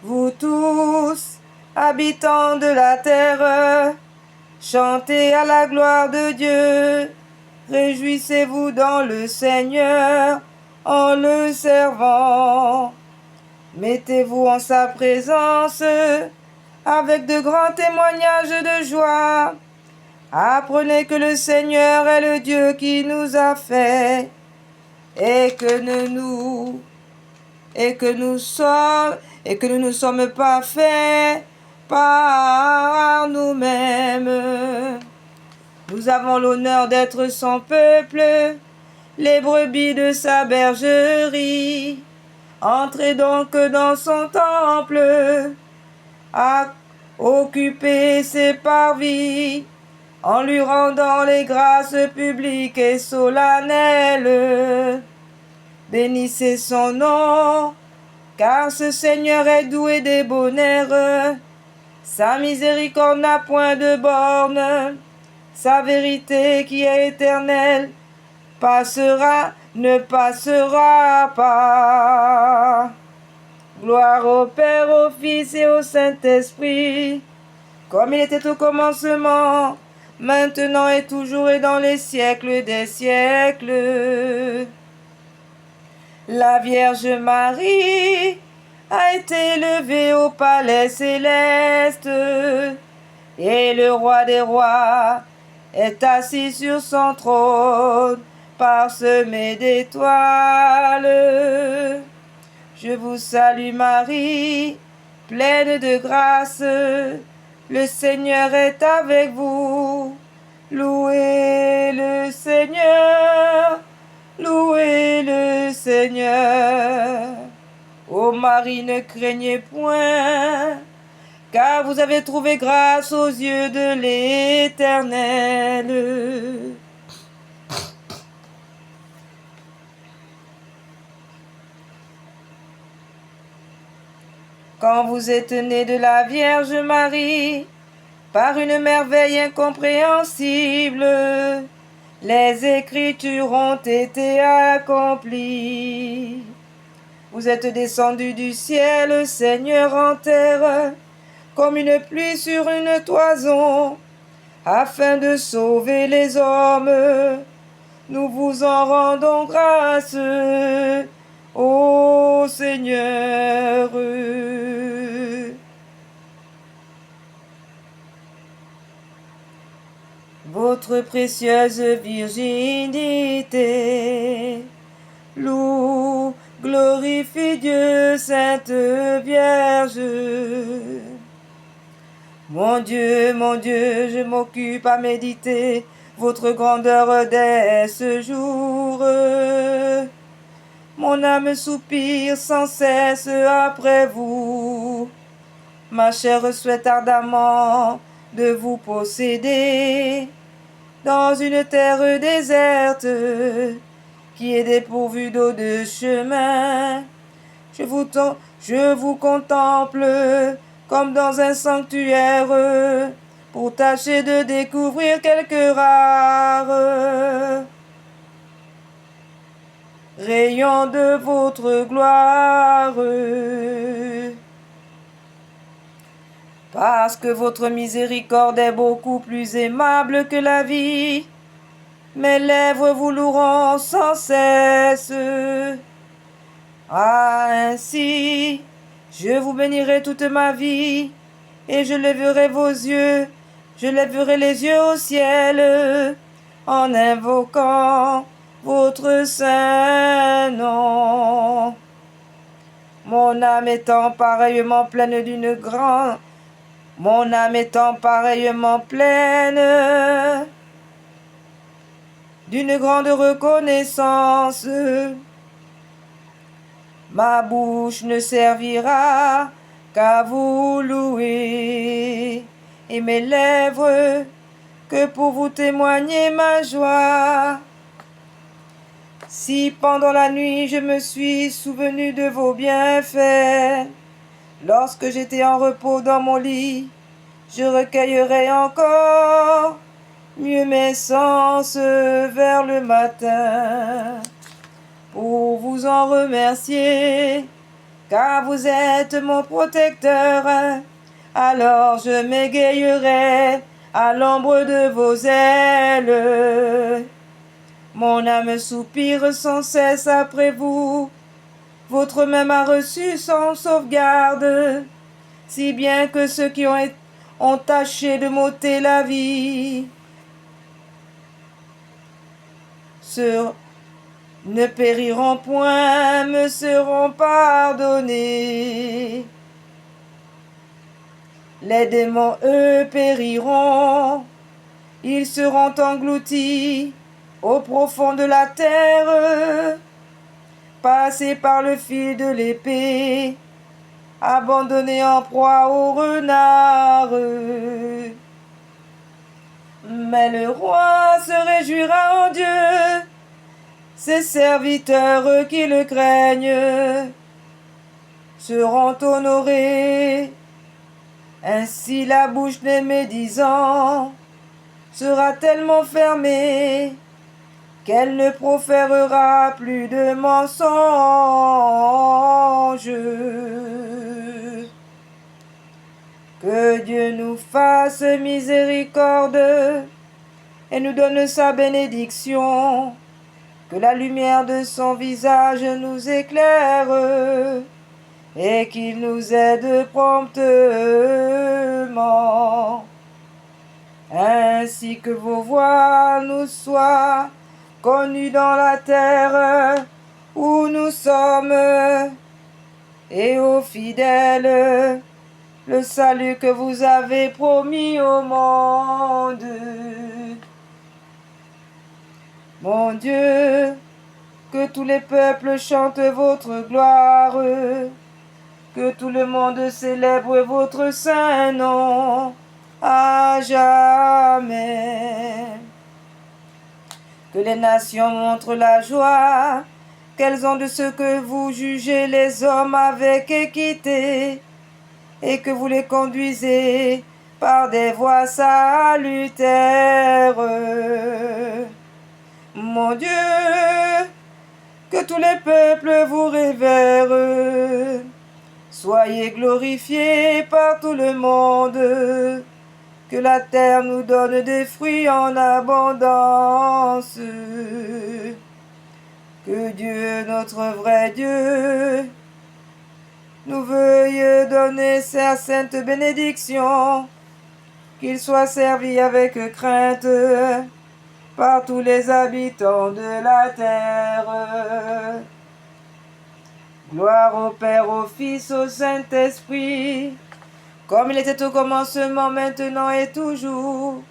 Vous tous, habitants de la terre, chantez à la gloire de Dieu, réjouissez-vous dans le Seigneur en le servant. Mettez-vous en sa présence avec de grands témoignages de joie. Apprenez que le Seigneur est le Dieu qui nous a fait et que nous ne sommes pas faits par nous-mêmes. Nous avons l'honneur d'être son peuple, les brebis de sa bergerie. Entrez donc dans son temple, à occuper ses parvis, en lui rendant les grâces publiques et solennelles. Bénissez son nom, car ce Seigneur est doué des bonheurs. Sa miséricorde n'a point de borne, sa vérité qui est éternelle ne passera pas. Gloire au Père, au Fils et au Saint-Esprit, comme il était au commencement, maintenant et toujours et dans les siècles des siècles. La Vierge Marie a été élevée au palais céleste, et le roi des rois est assis sur son trône, parsemé d'étoiles. Je vous salue Marie, pleine de grâce, le Seigneur est avec vous. Louez le Seigneur, louez le Seigneur. Ô Marie, ne craignez point, car vous avez trouvé grâce aux yeux de l'Éternel. Quand vous êtes nés de la Vierge Marie, par une merveille incompréhensible, les Écritures ont été accomplies. Vous êtes descendus du ciel, Seigneur, en terre, comme une pluie sur une toison, afin de sauver les hommes. Nous vous en rendons grâce, ô Seigneur. Votre précieuse virginité, loue, glorifie Dieu, Sainte Vierge. Mon Dieu, je m'occupe à méditer votre grandeur dès ce jour. Mon âme soupire sans cesse après vous. Ma chair souhaite ardemment de vous posséder dans une terre déserte qui est dépourvue d'eau de chemin. Je vous contemple comme dans un sanctuaire pour tâcher de découvrir quelques rares rayons de votre gloire. Parce que votre miséricorde est beaucoup plus aimable que la vie, mes lèvres vous loueront sans cesse. Ah, ainsi, je vous bénirai toute ma vie, et je lèverai vos yeux, je lèverai les yeux au ciel, en invoquant votre saint nom. Mon âme étant pareillement pleine d'une grande reconnaissance, ma bouche ne servira qu'à vous louer, et mes lèvres que pour vous témoigner ma joie. Si pendant la nuit je me suis souvenu de vos bienfaits, lorsque j'étais en repos dans mon lit, je recueillerai encore mieux mes sens vers le matin, pour vous en remercier, car vous êtes mon protecteur. Alors je m'égayerai à l'ombre de vos ailes. Mon âme soupire sans cesse après vous. Votre main m'a reçu sans sauvegarde, si bien que ceux qui ont tâché de m'ôter la vie ne périront point, me seront pardonnés. Les démons, eux, périront, ils seront engloutis au profond de la terre, passés par le fil de l'épée, abandonnés en proie aux renards. Mais le roi se réjouira en Dieu, ses serviteurs qui le craignent seront honorés. Ainsi la bouche des médisants sera tellement fermée qu'elle ne proférera plus de mensonges. Que Dieu nous fasse miséricorde et nous donne sa bénédiction. Que la lumière de son visage nous éclaire et qu'il nous aide promptement, ainsi que vos voies nous soient connues dans la terre où nous sommes, et aux fidèles le salut que vous avez promis au monde. Mon Dieu, que tous les peuples chantent votre gloire, que tout le monde célèbre votre saint nom à jamais. Que les nations montrent la joie qu'elles ont de ce que vous jugez les hommes avec équité, et que vous les conduisez par des voies salutaires. Mon Dieu, que tous les peuples vous révèrent. Soyez glorifiés par tout le monde. Que la terre nous donne des fruits en abondance. Que Dieu, notre vrai Dieu, nous veuille donner sa sainte bénédiction. Qu'il soit servi avec crainte par tous les habitants de la terre. Gloire au Père, au Fils, au Saint-Esprit, comme il était au commencement, maintenant et toujours,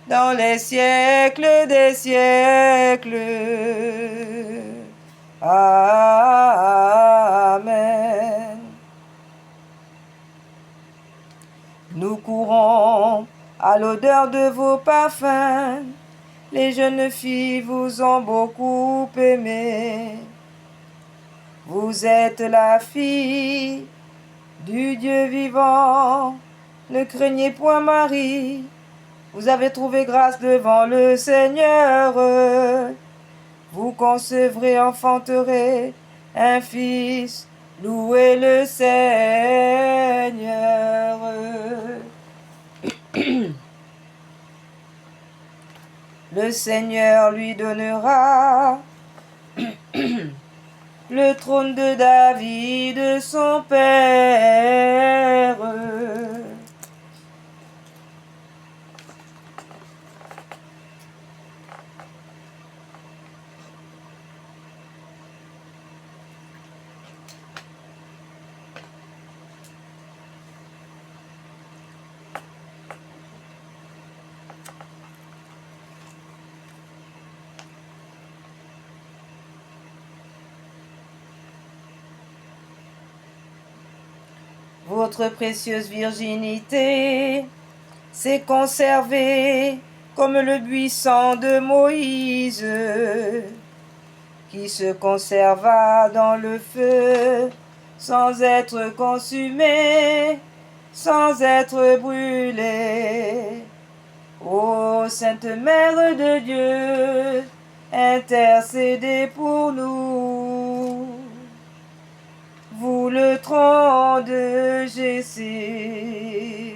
dans les siècles des siècles. Amen. Nous courons à l'odeur de vos parfums. Les jeunes filles vous ont beaucoup aimé. Vous êtes la fille du Dieu vivant. Ne craignez point Marie, vous avez trouvé grâce devant le Seigneur. Vous concevrez, enfanterez un fils, louez le Seigneur. Le Seigneur lui donnera le trône de David, son père. Votre précieuse virginité s'est conservée comme le buisson de Moïse, qui se conserva dans le feu, sans être consumé, sans être brûlé. Ô Sainte Mère de Dieu, intercédez pour nous. Vous le tronc de Jessé.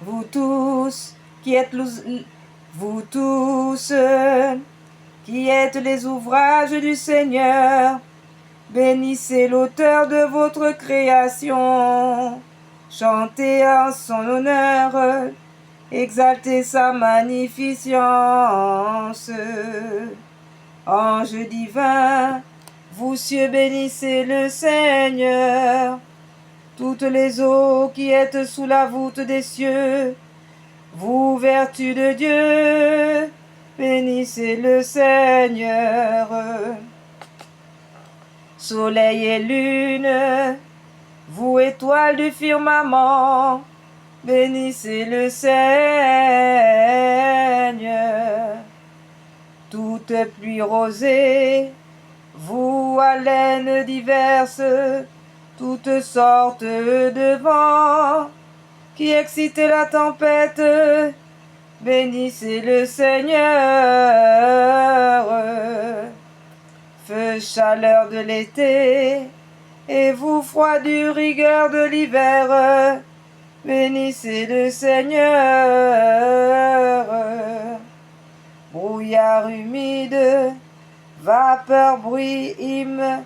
Vous tous qui êtes les ouvrages du Seigneur, bénissez l'auteur de votre création, chantez en son honneur, exaltez sa magnificence. Anges divins, vous cieux bénissez le Seigneur. Toutes les eaux qui êtes sous la voûte des cieux, vous, vertu de Dieu, bénissez le Seigneur. Soleil et lune, vous, étoiles du firmament, bénissez le Seigneur. Toute pluie rosée, vous, haleines diverses, toutes sortes de vents qui excitez la tempête, bénissez le Seigneur. Feu, chaleur de l'été, et vous, froidure, rigueur de l'hiver, bénissez le Seigneur. Brouillard humide, vapeur, bruit, hymne,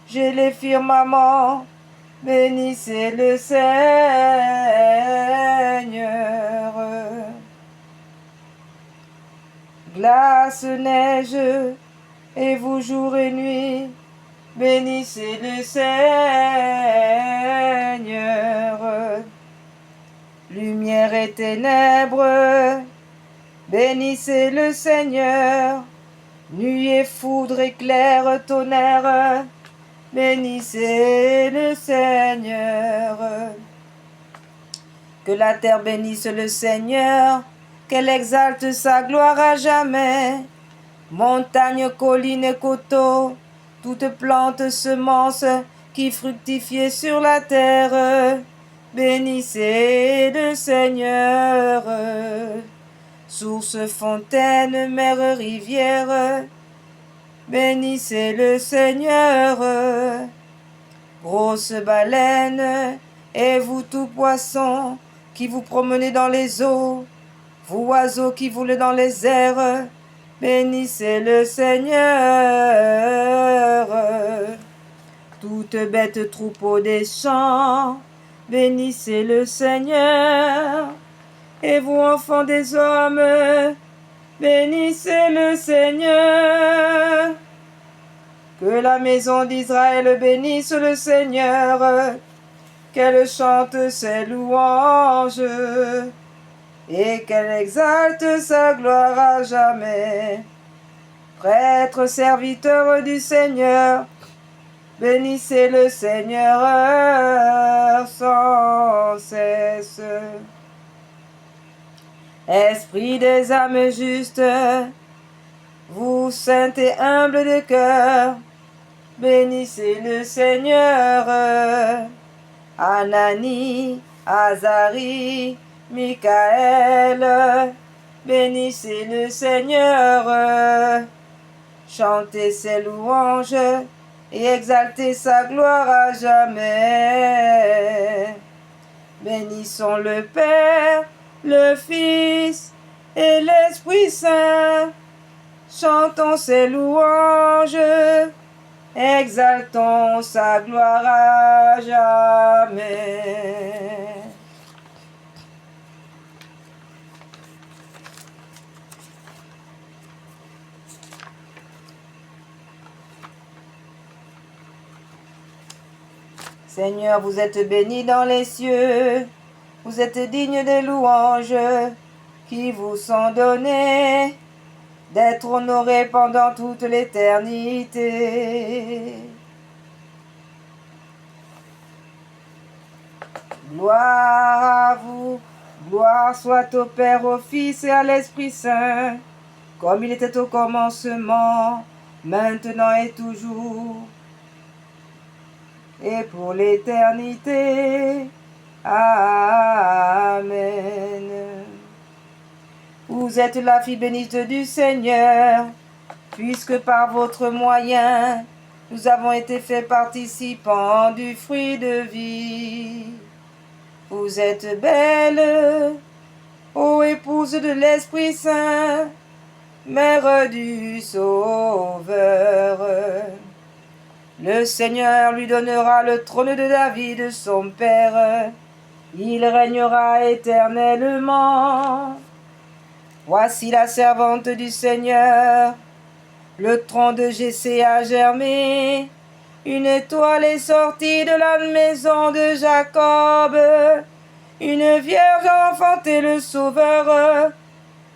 gelée, firmament, bénissez le Seigneur. Glace, neige, et vous, jour et nuit, bénissez le Seigneur. Lumière et ténèbres, bénissez le Seigneur. Nuit et foudre, éclair, tonnerre, bénissez le Seigneur. Que la terre bénisse le Seigneur, qu'elle exalte sa gloire à jamais. Montagnes, collines et coteaux, toutes plantes, semences qui fructifiez sur la terre, bénissez le Seigneur. Source, fontaine, mer, rivière, bénissez le Seigneur. Grosse baleine, et vous tout poissons qui vous promenez dans les eaux, vous oiseaux qui volez dans les airs, bénissez le Seigneur. Toute bête troupeau des champs, bénissez le Seigneur. Et vous, enfants des hommes, bénissez le Seigneur. Que la maison d'Israël bénisse le Seigneur, qu'elle chante ses louanges, et qu'elle exalte sa gloire à jamais. Prêtres, serviteurs du Seigneur, Bénissez le Seigneur sans cesse. Esprit des âmes justes, vous saints et humbles de cœur, bénissez le Seigneur. Anani, Azarie, Michael, bénissez le Seigneur. Chantez ses louanges et exaltez sa gloire à jamais. Bénissons le Père, le Fils et l'Esprit Saint. Chantons ses louanges, exaltons sa gloire à jamais. Seigneur, vous êtes béni dans les cieux, vous êtes digne des louanges qui vous sont données, d'être honoré pendant toute l'éternité. Gloire à vous, gloire soit au Père, au Fils et à l'Esprit Saint, comme il était au commencement, maintenant et toujours, et pour l'éternité. Amen. Vous êtes la fille bénite du Seigneur, puisque par votre moyen, nous avons été faits participants du fruit de vie. Vous êtes belle, ô épouse de l'Esprit Saint, mère du Sauveur. Le Seigneur lui donnera le trône de David, son père. Il régnera éternellement. Voici la servante du Seigneur. Le tronc de Jessé a germé. Une étoile est sortie de la maison de Jacob. Une vierge a enfanté le Sauveur.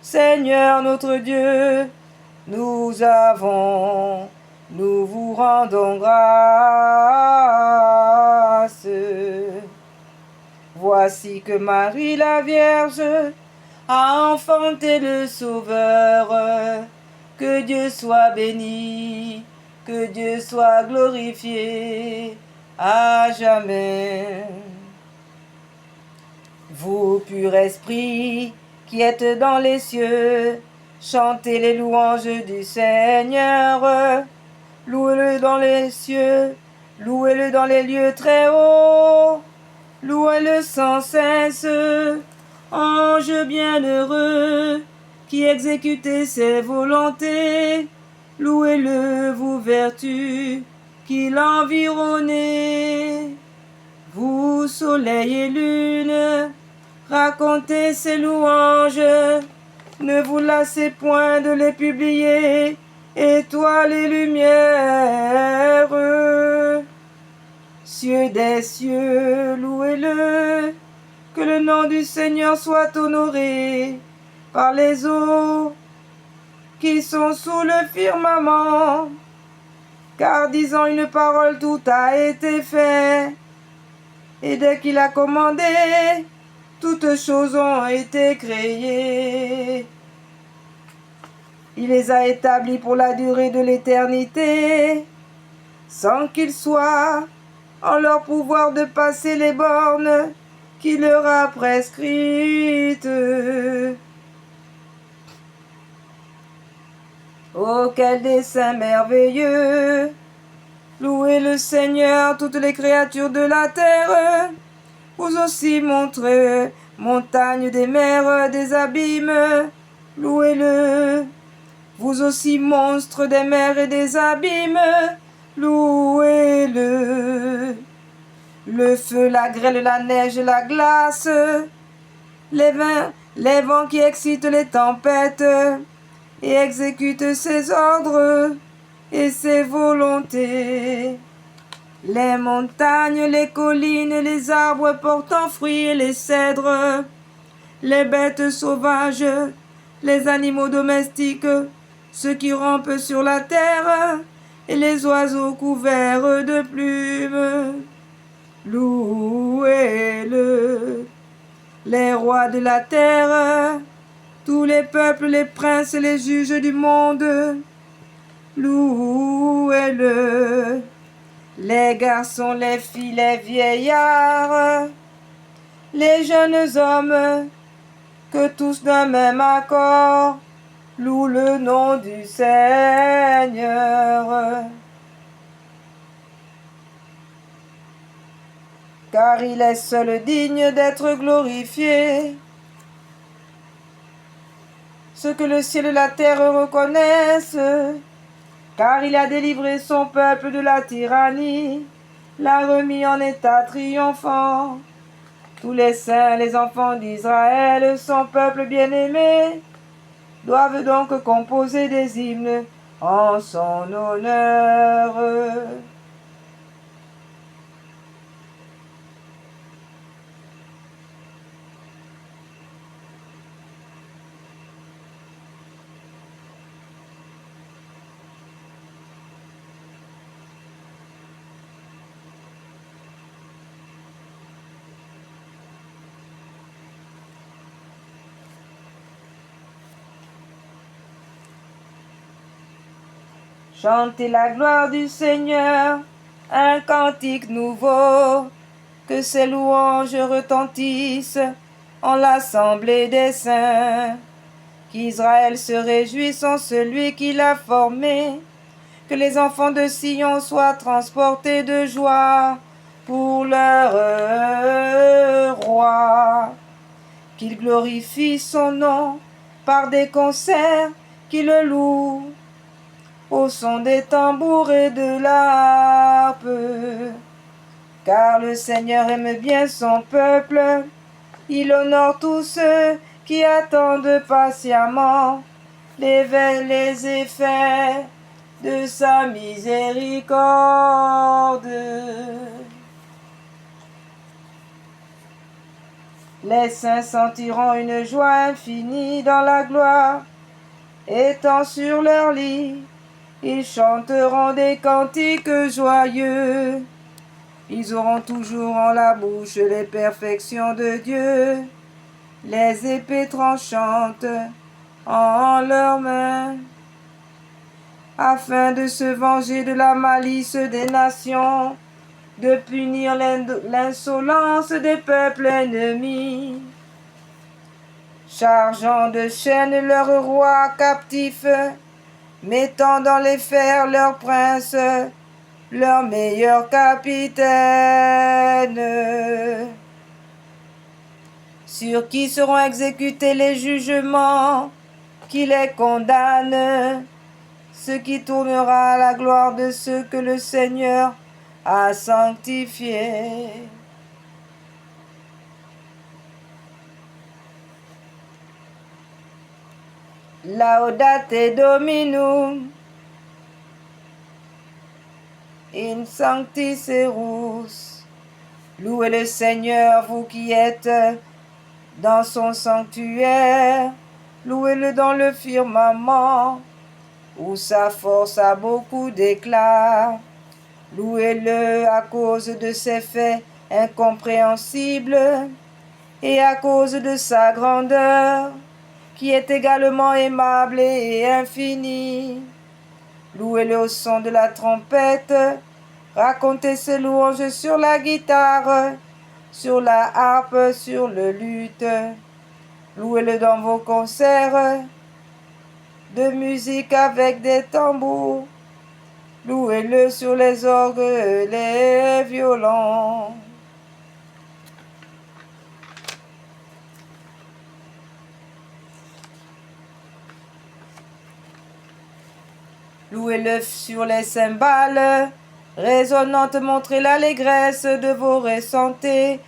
Seigneur notre Dieu, nous vous rendons grâce. Voici que Marie la Vierge a enfanté le Sauveur. Que Dieu soit béni, que Dieu soit glorifié à jamais. Vous, pur esprit, qui êtes dans les cieux, chantez les louanges du Seigneur. Louez-le dans les cieux, louez-le dans les lieux très hauts, louez-le sans cesse, ange bienheureux, qui exécutez ses volontés, louez-le, vous vertus, qui l'environnez. Vous, soleil et lune, racontez ses louanges, ne vous lassez point de les publier, étoiles et lumières. Cieux des cieux, louez-le, que le nom du Seigneur soit honoré par les eaux qui sont sous le firmament, car disant une parole tout a été fait, et dès qu'il a commandé, toutes choses ont été créées. Il les a établis pour la durée de l'éternité, sans qu'il soit en leur pouvoir de passer les bornes qu'il leur a prescrites. Oh, quel dessein merveilleux! Louez le Seigneur, toutes les créatures de la terre. Vous aussi montrez, montagnes des mers, des abîmes, louez-le. Vous aussi monstres des mers et des abîmes, louez-le. Le feu, la grêle, la neige, la glace, les vents qui excitent les tempêtes et exécutent ses ordres et ses volontés. Les montagnes, les collines, les arbres portant fruits et les cèdres, les bêtes sauvages, les animaux domestiques, ceux qui rampent sur la terre et les oiseaux couverts de plumes. Louez-le, les rois de la terre, tous les peuples, les princes et les juges du monde. Louez-le, les garçons, les filles, les vieillards, les jeunes hommes, que tous d'un même accord louent le nom du Seigneur. Car il est seul digne d'être glorifié. Ce que le ciel et la terre reconnaissent, car il a délivré son peuple de la tyrannie, l'a remis en état triomphant. Tous les saints, les enfants d'Israël, son peuple bien-aimé, doivent donc composer des hymnes en son honneur. Chantez la gloire du Seigneur, un cantique nouveau, que ses louanges retentissent en l'assemblée des saints. Qu'Israël se réjouisse en celui qui l'a formé, que les enfants de Sion soient transportés de joie pour leur roi. Qu'il glorifie son nom par des concerts qui le louent, au son des tambours et de l'harpe. Car le Seigneur aime bien son peuple, il honore tous ceux qui attendent patiemment les effets de sa miséricorde. Les saints sentiront une joie infinie dans la gloire, étant sur leur lit. Ils chanteront des cantiques joyeux. Ils auront toujours en la bouche les perfections de Dieu, les épées tranchantes en leurs mains, afin de se venger de la malice des nations, de punir l'insolence des peuples ennemis, chargeant de chaînes leurs rois captifs, mettant dans les fers leurs princes, leurs meilleurs capitaines. Sur qui seront exécutés les jugements qui les condamnent, ce qui tournera à la gloire de ceux que le Seigneur a sanctifiés. Laudate Dominum in sanctis serus. Louez le Seigneur, vous qui êtes dans son sanctuaire. Louez-le dans le firmament, où sa force a beaucoup d'éclat. Louez-le à cause de ses faits incompréhensibles et à cause de sa grandeur, qui est également aimable et infinie. Louez-le au son de la trompette, racontez ses louanges sur la guitare, sur la harpe, sur le luth. Louez-le dans vos concerts de musique avec des tambours. Louez-le sur les orgues, les violons. Louez-le sur les cymbales résonnantes, montrez l'allégresse de vos ressentés,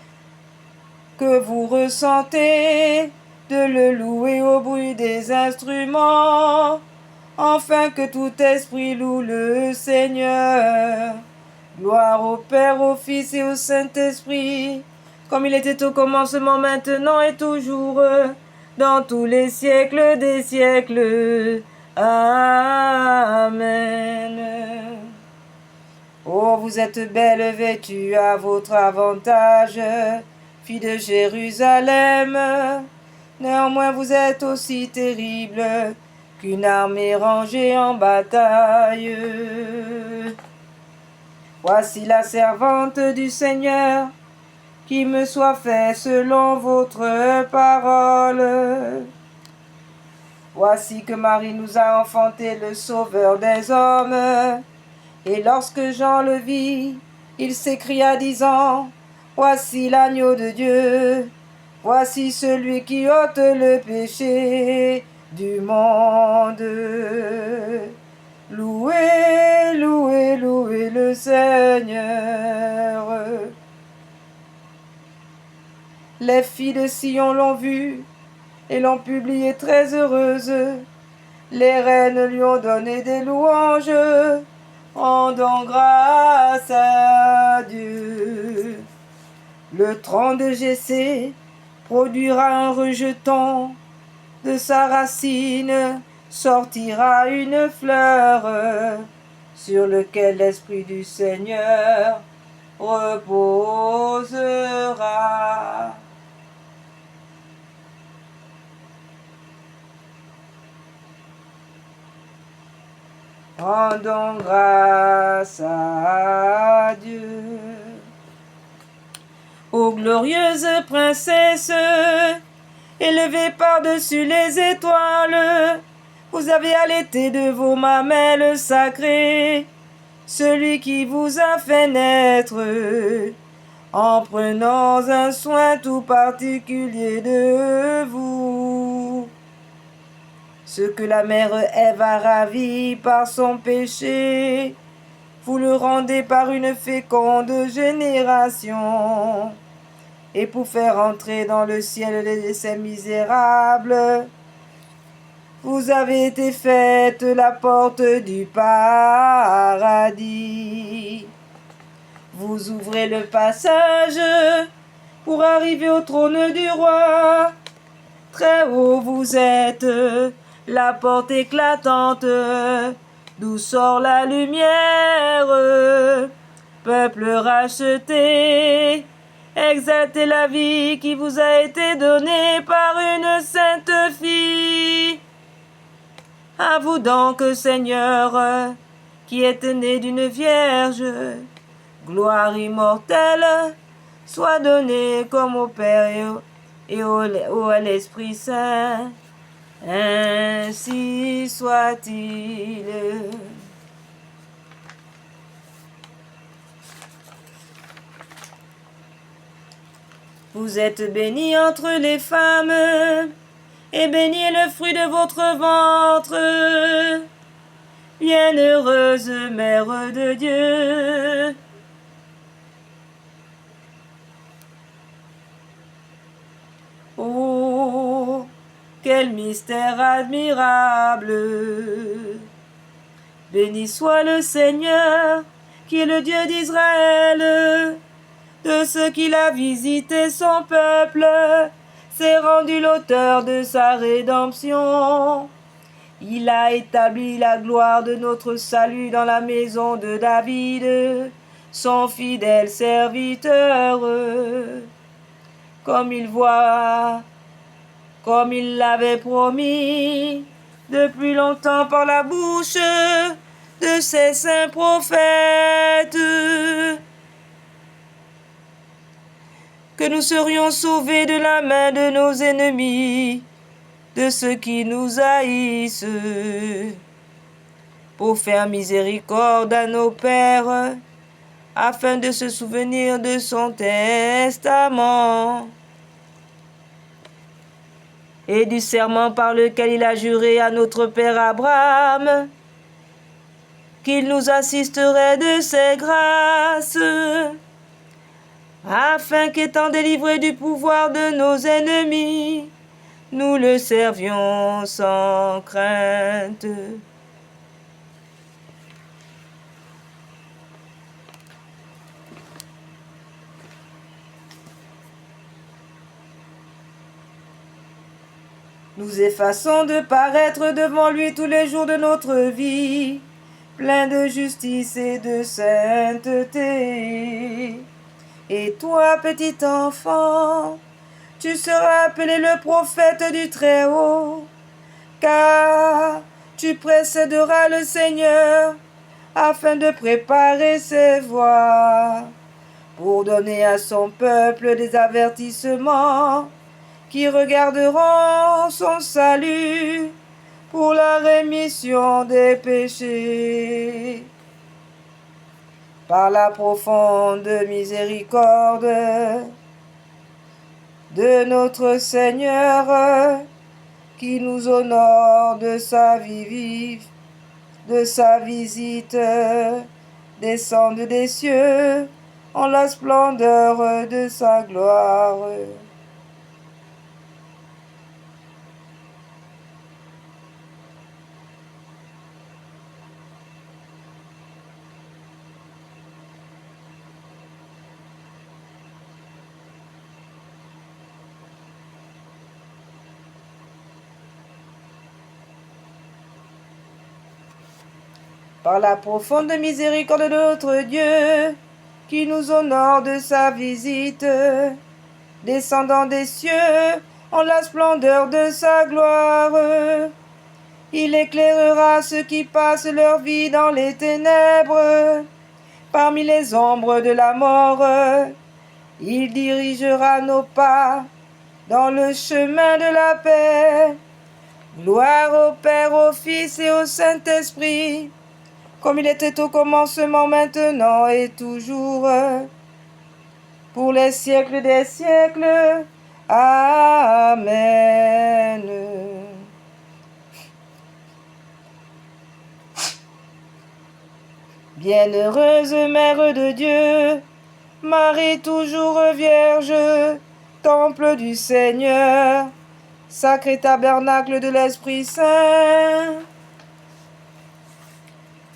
que vous ressentez, de le louer au bruit des instruments, afin que tout esprit loue le Seigneur. Gloire au Père, au Fils et au Saint-Esprit, comme il était au commencement, maintenant et toujours, dans tous les siècles des siècles. Amen. Oh, vous êtes belle vêtue à votre avantage, fille de Jérusalem. Néanmoins vous êtes aussi terrible qu'une armée rangée en bataille. Voici la servante du Seigneur, qui me soit fait selon votre parole. Voici que Marie nous a enfanté le Sauveur des hommes. Et lorsque Jean le vit, il s'écria disant, voici l'agneau de Dieu, voici celui qui ôte le péché du monde. Louez, louez, louez le Seigneur. Les filles de Sion l'ont vu et l'ont publiée très heureuse. Les reines lui ont donné des louanges. Rendons grâce à Dieu. Le tronc de Jessé produira un rejeton. De sa racine sortira une fleur sur lequel l'Esprit du Seigneur reposera. Rendons grâce à Dieu. Ô glorieuse princesse, élevée par-dessus les étoiles, vous avez allaité de vos mamelles sacrées celui qui vous a fait naître, en prenant un soin tout particulier de vous. Ce que la mère Ève a ravi par son péché, vous le rendez par une féconde génération. Et pour faire entrer dans le ciel les essais misérables, vous avez été faite la porte du paradis. Vous ouvrez le passage pour arriver au trône du roi. Très haut vous êtes, la porte éclatante, d'où sort la lumière. Peuple racheté, exaltez la vie qui vous a été donnée par une sainte fille. À vous donc, Seigneur, qui êtes né d'une vierge, gloire immortelle soit donnée comme au Père et à l'Esprit Saint. Ainsi soit-il. Vous êtes bénie entre les femmes, et béni est le fruit de votre ventre. Bienheureuse Mère de Dieu. Oh, quel mystère admirable! Béni soit le Seigneur, qui est le Dieu d'Israël. De ce qu'il a visité son peuple, s'est rendu l'auteur de sa rédemption. Il a établi la gloire de notre salut dans la maison de David, son fidèle serviteur. Comme il l'avait promis depuis longtemps par la bouche de ses saints prophètes, que nous serions sauvés de la main de nos ennemis, de ceux qui nous haïssent, pour faire miséricorde à nos pères, afin de se souvenir de son testament et du serment par lequel il a juré à notre père Abraham qu'il nous assisterait de ses grâces, afin qu'étant délivrés du pouvoir de nos ennemis, nous le servions sans crainte. Nous effaçons de paraître devant lui tous les jours de notre vie, plein de justice et de sainteté. Et toi, petit enfant, tu seras appelé le prophète du Très-Haut, car tu précéderas le Seigneur afin de préparer ses voies, pour donner à son peuple des avertissements qui regarderont son salut pour la rémission des péchés. Par la profonde miséricorde de notre Seigneur, qui nous honore de sa visite, descende des cieux en la splendeur de sa gloire. Par la profonde miséricorde de notre Dieu, qui nous honore de sa visite, descendant des cieux en la splendeur de sa gloire. Il éclairera ceux qui passent leur vie dans les ténèbres, parmi les ombres de la mort. Il dirigera nos pas dans le chemin de la paix. Gloire au Père, au Fils et au Saint-Esprit, comme il était au commencement, maintenant et toujours, pour les siècles des siècles. Amen. Bienheureuse Mère de Dieu, Marie toujours vierge, temple du Seigneur, sacré tabernacle de l'Esprit Saint.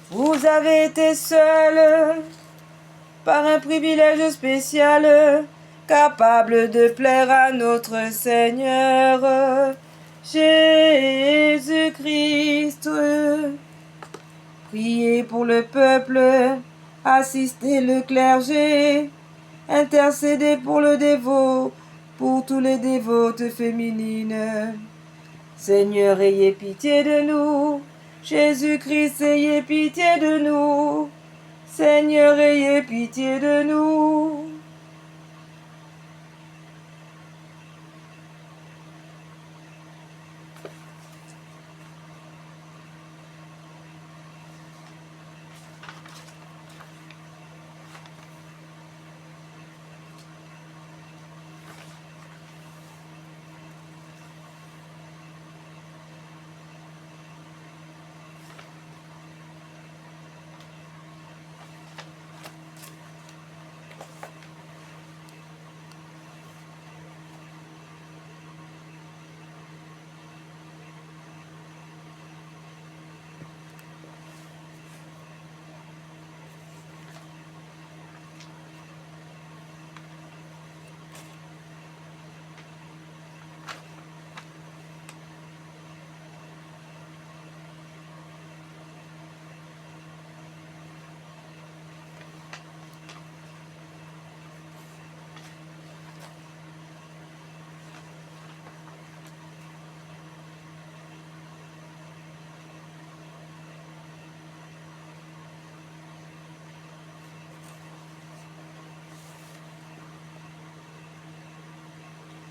Vous avez été seule, par un privilège spécial, capable de plaire à notre Seigneur Jésus-Christ. Priez pour le peuple, assistez le clergé, intercédez pour le dévot, pour tous les dévotes féminines. Seigneur, ayez pitié de nous. Jésus-Christ, ayez pitié de nous. Seigneur, ayez pitié de nous.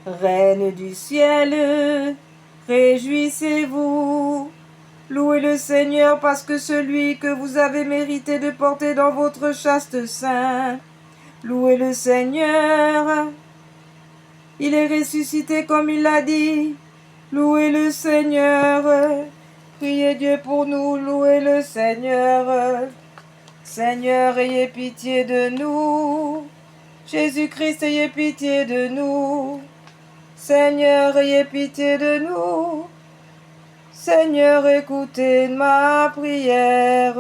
Reine du ciel, réjouissez-vous, louez le Seigneur parce que celui que vous avez mérité de porter dans votre chaste sein, louez le Seigneur. Il est ressuscité comme il l'a dit, louez le Seigneur. Priez Dieu pour nous, louez le Seigneur. Seigneur, ayez pitié de nous. Jésus-Christ, ayez pitié de nous. Seigneur, ayez pitié de nous. Seigneur, écoutez ma prière.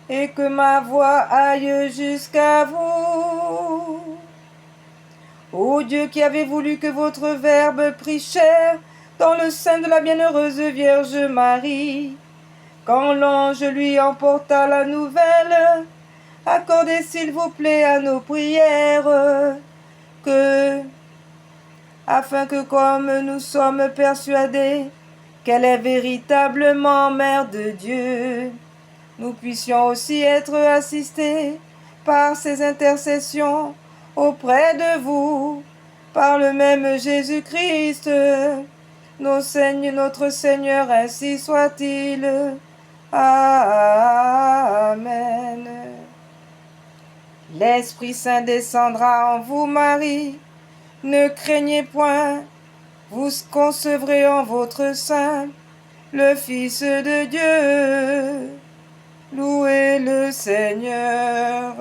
et que ma voix aille jusqu'à vous. Ô Dieu qui avez voulu que votre Verbe prit chair dans le sein de la bienheureuse Vierge Marie, quand l'ange lui emporta la nouvelle, accordez s'il vous plaît à nos prières, afin que comme nous sommes persuadés qu'elle est véritablement Mère de Dieu, nous puissions aussi être assistés par ses intercessions auprès de vous, par le même Jésus-Christ, notre Seigneur, ainsi soit-il. Amen. L'Esprit Saint descendra en vous, Marie. Ne craignez point, vous concevrez en votre sein le Fils de Dieu. Louez le Seigneur.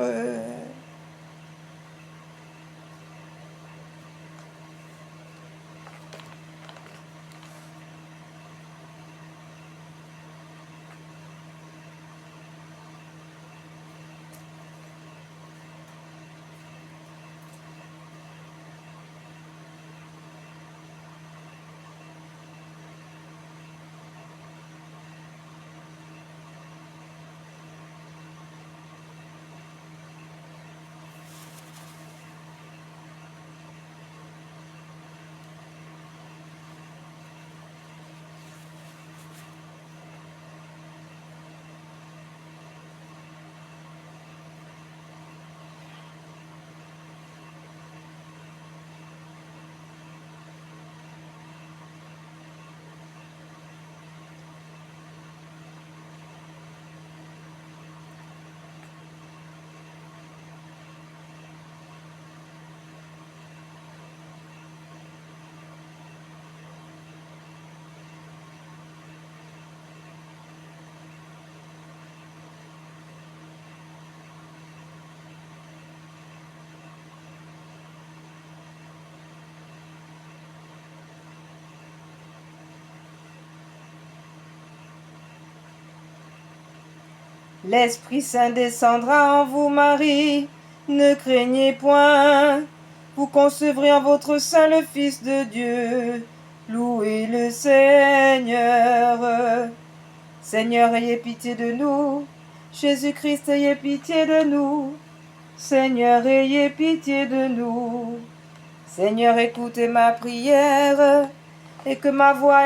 L'Esprit Saint descendra en vous, Marie. Ne craignez point. Vous concevrez en votre sein le Fils de Dieu. Louez le Seigneur. Seigneur, ayez pitié de nous. Jésus-Christ, ayez pitié de nous. Seigneur, ayez pitié de nous. Seigneur, écoutez ma prière et que ma voix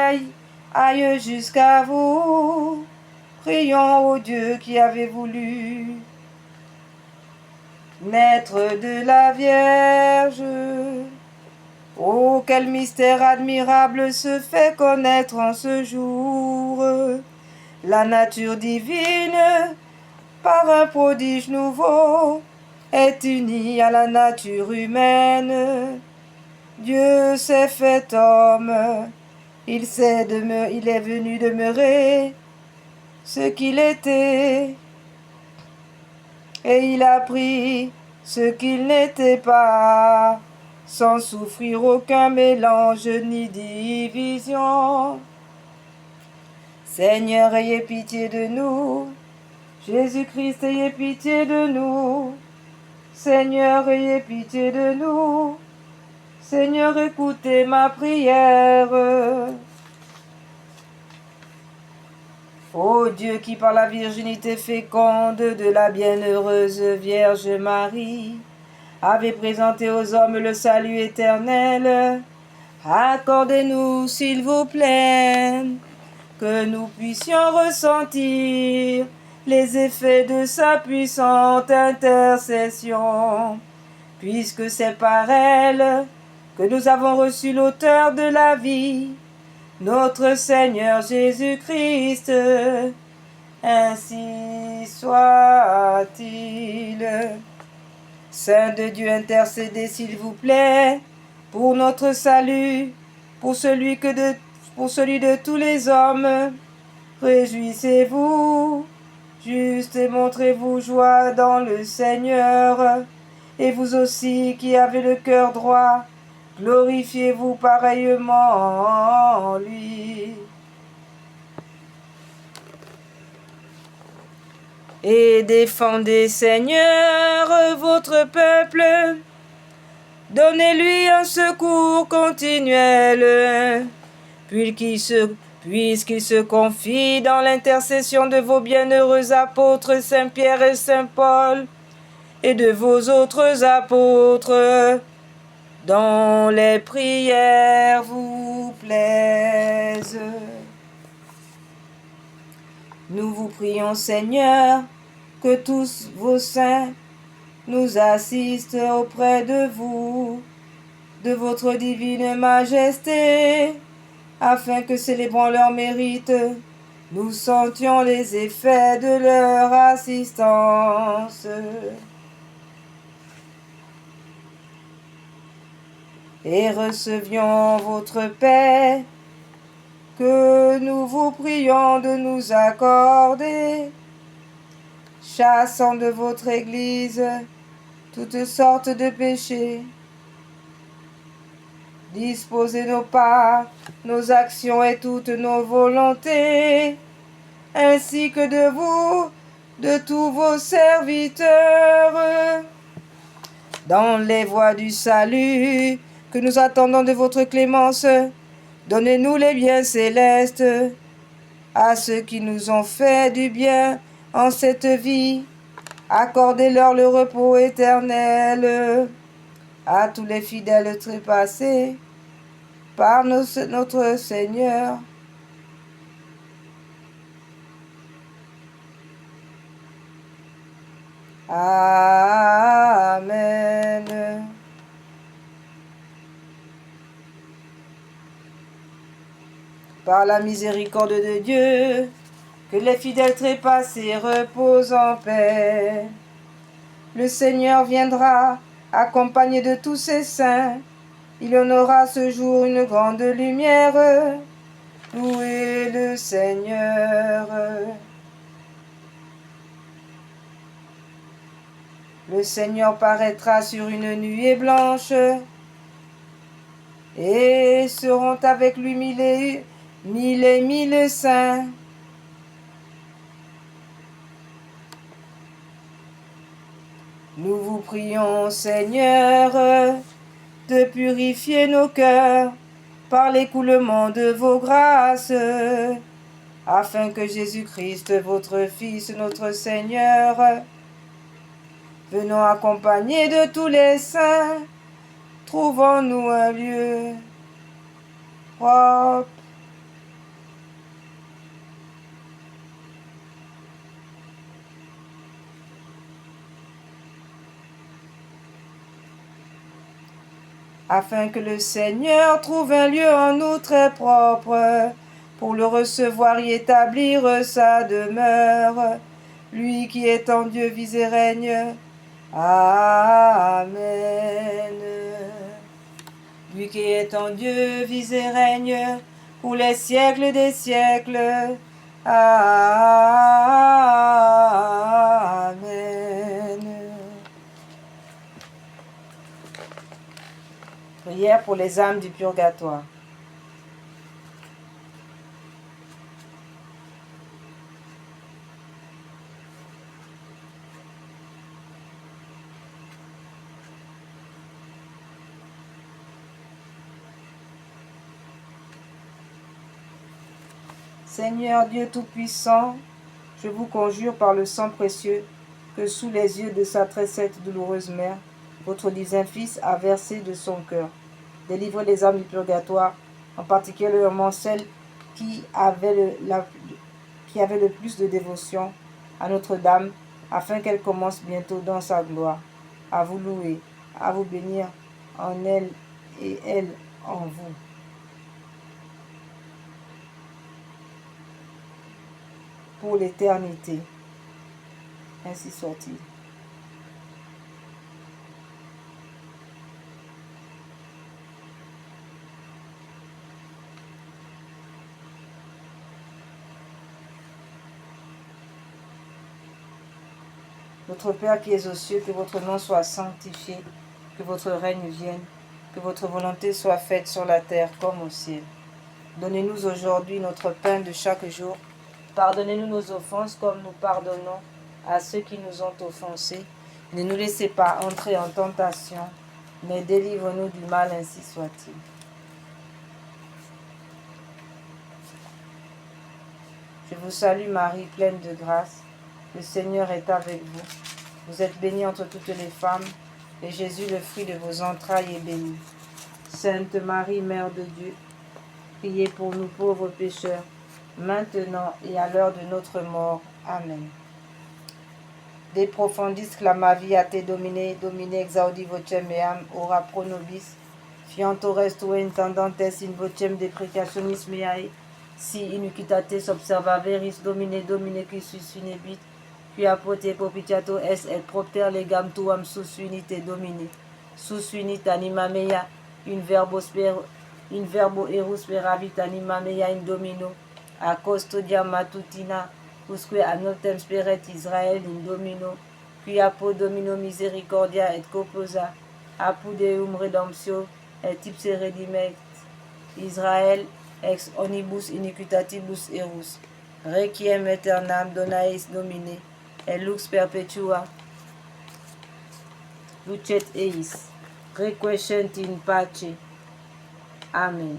aille jusqu'à vous. Prions au Dieu qui avait voulu naître de la Vierge. Oh, quel mystère admirable se fait connaître en ce jour. La nature divine, par un prodige nouveau, est unie à la nature humaine. Dieu s'est fait homme, il est venu demeurer ce qu'il était, et il a pris ce qu'il n'était pas, sans souffrir aucun mélange ni division. Seigneur, ayez pitié de nous. Jésus-Christ, ayez pitié de nous. Seigneur, ayez pitié de nous. Seigneur, écoutez ma prière. Ô Dieu qui par la virginité féconde de la bienheureuse Vierge Marie avait présenté aux hommes le salut éternel, accordez-nous, s'il vous plaît, que nous puissions ressentir les effets de sa puissante intercession, puisque c'est par elle que nous avons reçu l'auteur de la vie, notre Seigneur Jésus-Christ. Ainsi soit-il. Saint de Dieu, intercédez s'il vous plaît pour notre salut, pour celui de tous les hommes. Réjouissez-vous, juste et montrez-vous joie dans le Seigneur. Et vous aussi qui avez le cœur droit, glorifiez-vous pareillement en lui. et défendez, Seigneur, votre peuple. Donnez-lui un secours continuel, puisqu'il se confie dans l'intercession de vos bienheureux apôtres Saint-Pierre et Saint-Paul, et de vos autres apôtres, dont les prières vous plaisent. Nous vous prions, Seigneur, que tous vos saints nous assistent auprès de vous, de votre divine majesté, afin que, célébrant leur mérite, nous sentions les effets de leur assistance. Et recevions votre paix, que nous vous prions de nous accorder, chassant de votre Église toutes sortes de péchés. Disposez nos pas, nos actions et toutes nos volontés, ainsi que de vous, de tous vos serviteurs, dans les voies du salut que nous attendons de votre clémence. Donnez-nous les biens célestes, à ceux qui nous ont fait du bien en cette vie. Accordez-leur le repos éternel. À tous les fidèles trépassés par notre Seigneur. Amen. Par la miséricorde de Dieu, que les fidèles trépassés reposent en paix. Le Seigneur viendra, accompagné de tous ses saints. Il honora ce jour une grande lumière. Louez le Seigneur. Le Seigneur paraîtra sur une nuée blanche, et seront avec lui mille et mille saints. Nous vous prions, Seigneur, de purifier nos cœurs par l'écoulement de vos grâces, afin que Jésus-Christ, votre Fils, notre Seigneur, venant accompagné de tous les saints, trouvons-nous un lieu propre, afin que le Seigneur trouve un lieu en nous très propre, pour le recevoir y établir sa demeure, lui qui est en Dieu vit et règne. Amen. Lui qui est en Dieu vit et règne pour les siècles des siècles. Amen. Prière pour les âmes du purgatoire. Seigneur Dieu Tout-Puissant, je vous conjure par le sang précieux que sous les yeux de sa très sainte douloureuse mère, votre divin Fils a versé de son cœur. Délivrez les âmes du purgatoire, en particulièrement celles qui avaient le plus de dévotion à Notre-Dame, afin qu'elle commence bientôt dans sa gloire, à vous louer, à vous bénir en elle et elle en vous. Pour l'éternité. Ainsi soit-il. Notre Père qui es aux cieux, que votre nom soit sanctifié, que votre règne vienne, que votre volonté soit faite sur la terre comme au ciel. Donnez-nous aujourd'hui notre pain de chaque jour. Pardonnez-nous nos offenses comme nous pardonnons à ceux qui nous ont offensés. Ne nous laissez pas entrer en tentation, mais délivre-nous du mal, ainsi soit-il. Je vous salue Marie, pleine de grâce. Le Seigneur est avec vous. Vous êtes bénie entre toutes les femmes, et Jésus, le fruit de vos entrailles, est béni. Sainte Marie, Mère de Dieu, priez pour nous pauvres pécheurs, maintenant et à l'heure de notre mort. Amen. De profundis clamavi te domine, domine exaudi vocem meam, ora pro nobis, fianto resto intendantes in vocem deprecationis meae, si iniquitates observaveris domine, domine qui susfinebit, qui apote propitiato es et propter legam tuam susfinite domine, susfinit anima mea, in verbo erus peravit anima mea in domino, a custodia matutina, usque a notem speret Israel in domino, qui apud domino misericordia et coposa, apud deum redemptio et ipse redimet Israel ex onibus iniquitatibus erus, requiem aeternam dona eis domine, et lux perpetua lucet eis, requiescent in pace. Amen.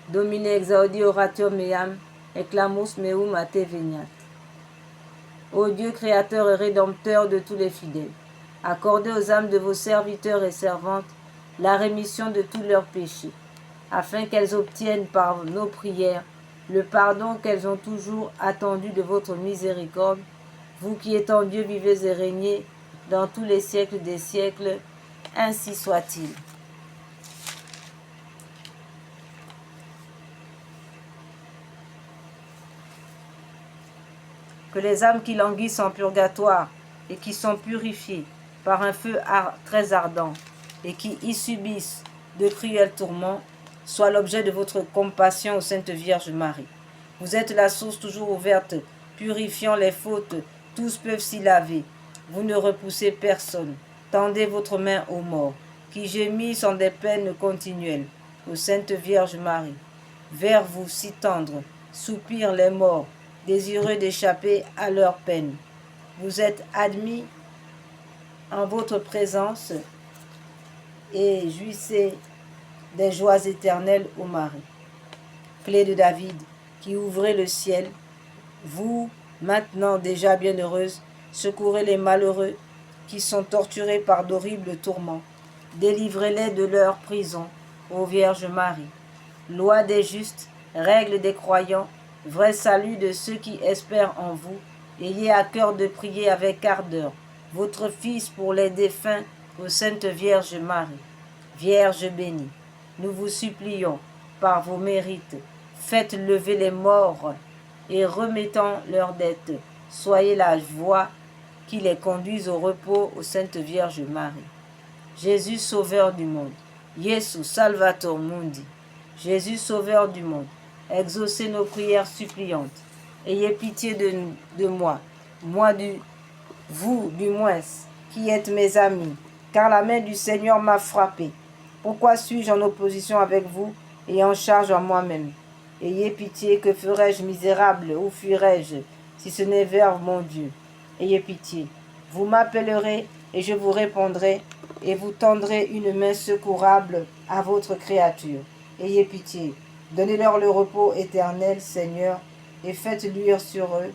Domine exaudi oratio meam, et clamus meum a te veniat. Ô Dieu créateur et rédempteur de tous les fidèles, accordez aux âmes de vos serviteurs et servantes la rémission de tous leurs péchés, afin qu'elles obtiennent par nos prières le pardon qu'elles ont toujours attendu de votre miséricorde, vous qui étant Dieu vivez et régnez dans tous les siècles des siècles, ainsi soit-il. Que les âmes qui languissent en purgatoire et qui sont purifiées par un feu très ardent et qui y subissent de cruels tourments soient l'objet de votre compassion, ô Sainte Vierge Marie. Vous êtes la source toujours ouverte, purifiant les fautes, tous peuvent s'y laver. Vous ne repoussez personne. Tendez votre main aux morts, qui gémissent en des peines continuelles, ô Sainte Vierge Marie. Vers vous si tendres soupirent les morts, désireux d'échapper à leur peine. Vous êtes admis en votre présence et jouissez des joies éternelles, ô Marie. Clé de David, qui ouvrez le ciel, vous, maintenant déjà bienheureuse, secourez les malheureux qui sont torturés par d'horribles tourments. Délivrez-les de leur prison, ô Vierge Marie. Loi des justes, règle des croyants, vrai salut de ceux qui espèrent en vous, ayez à cœur de prier avec ardeur votre Fils pour les défunts, ô Sainte Vierge Marie. Vierge bénie, nous vous supplions, par vos mérites, faites lever les morts et remettant leurs dettes, soyez la voie qui les conduise au repos, ô Sainte Vierge Marie. Jésus, Sauveur du monde, Iesus Salvator Mundi, Jésus, Sauveur du monde, exaucez nos prières suppliantes. Ayez pitié de moi, vous du moins, qui êtes mes amis, car la main du Seigneur m'a frappé. Pourquoi suis-je en opposition avec vous et en charge en moi-même? Ayez pitié, que ferais-je misérable, où fuirais-je, si ce n'est vers mon Dieu? Ayez pitié. Vous m'appellerez et je vous répondrai, et vous tendrez une main secourable à votre créature. Ayez pitié. Donnez-leur le repos éternel, Seigneur, et faites luire sur eux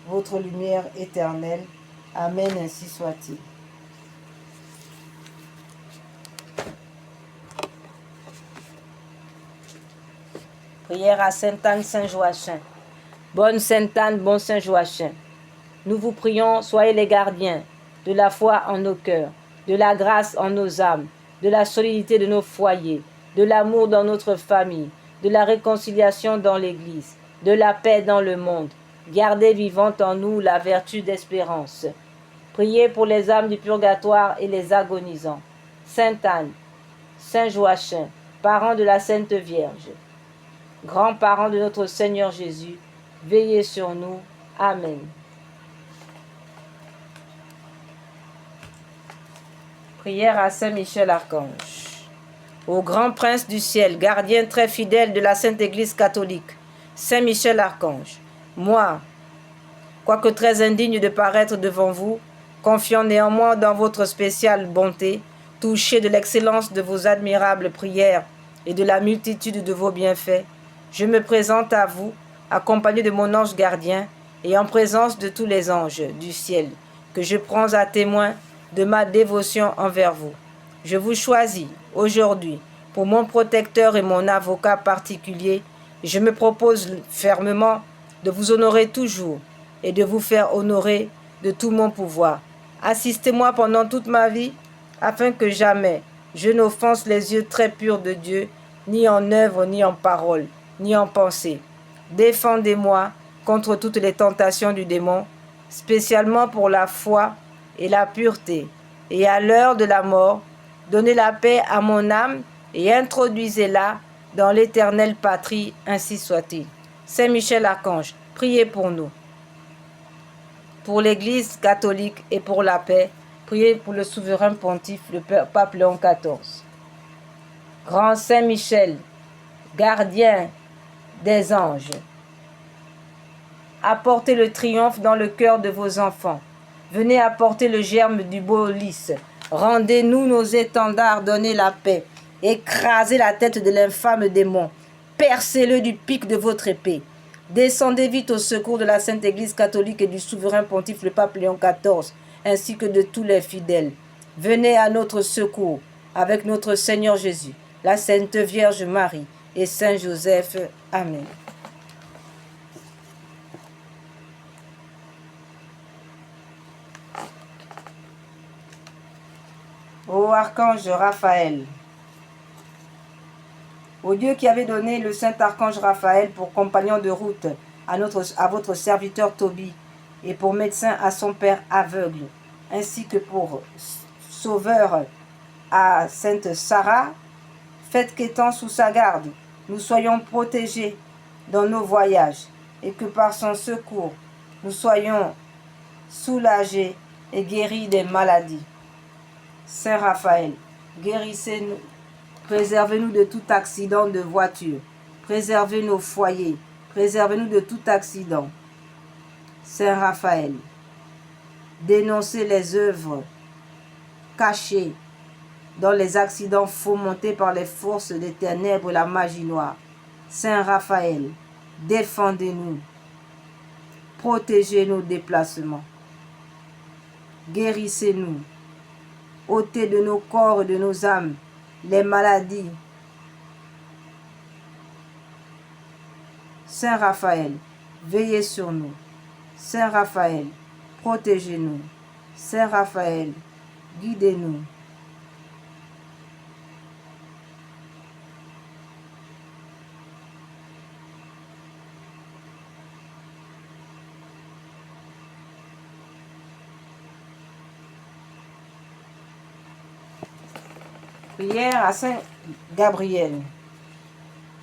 votre lumière éternelle. Amen, ainsi soit-il. Prière à Sainte Anne, Saint Joachim. Bonne Sainte Anne, bon Saint Joachim, nous vous prions, soyez les gardiens de la foi en nos cœurs, de la grâce en nos âmes, de la solidité de nos foyers, de l'amour dans notre famille, de la réconciliation dans l'Église, de la paix dans le monde. Gardez vivante en nous la vertu d'espérance. Priez pour les âmes du purgatoire et les agonisants. Sainte Anne, Saint Joachim, parents de la Sainte Vierge, grands-parents de notre Seigneur Jésus, veillez sur nous. Amen. Prière à Saint Michel Archange. Ô grand prince du ciel, gardien très fidèle de la Sainte Église catholique, Saint Michel Archange, moi, quoique très indigne de paraître devant vous, confiant néanmoins dans votre spéciale bonté, touché de l'excellence de vos admirables prières et de la multitude de vos bienfaits, je me présente à vous, accompagné de mon ange gardien et en présence de tous les anges du ciel, que je prends à témoin de ma dévotion envers vous. Je vous choisis aujourd'hui pour mon protecteur et mon avocat particulier, et je me propose fermement de vous honorer toujours et de vous faire honorer de tout mon pouvoir. Assistez-moi pendant toute ma vie, afin que jamais je n'offense les yeux très purs de Dieu, ni en œuvre, ni en parole, ni en pensée. Défendez-moi contre toutes les tentations du démon, spécialement pour la foi et la pureté. Et à l'heure de la mort, donnez la paix à mon âme et introduisez-la dans l'éternelle patrie, ainsi soit-il. Saint Michel Archange, priez pour nous. Pour l'Église catholique et pour la paix, priez pour le souverain pontife, le pape Léon XIV. Grand Saint Michel, gardien des anges, apportez le triomphe dans le cœur de vos enfants. Venez apporter le germe du beau lys. Rendez-nous nos étendards, donnez la paix. Écrasez la tête de l'infâme démon. Percez-le du pic de votre épée. Descendez vite au secours de la Sainte Église catholique et du souverain pontife le pape Léon XIV, ainsi que de tous les fidèles. Venez à notre secours avec notre Seigneur Jésus, la Sainte Vierge Marie et Saint Joseph. Amen. Ô archange Raphaël, ô Dieu qui avait donné le saint archange Raphaël pour compagnon de route à votre serviteur Tobie et pour médecin à son père aveugle, ainsi que pour sauveur à sainte Sarah, faites qu'étant sous sa garde, nous soyons protégés dans nos voyages et que par son secours, nous soyons soulagés et guéris des maladies. Saint Raphaël, guérissez-nous, préservez-nous de tout accident de voiture, préservez nos foyers, préservez-nous de tout accident. Saint Raphaël, dénoncez les œuvres cachées dans les accidents fomentés par les forces des ténèbres et la magie noire. Saint Raphaël, défendez-nous, protégez nos déplacements, guérissez-nous, ôtez de nos corps et de nos âmes les maladies. Saint Raphaël, veillez sur nous. Saint Raphaël, protégez-nous. Saint Raphaël, guidez-nous. Prière à Saint Gabriel.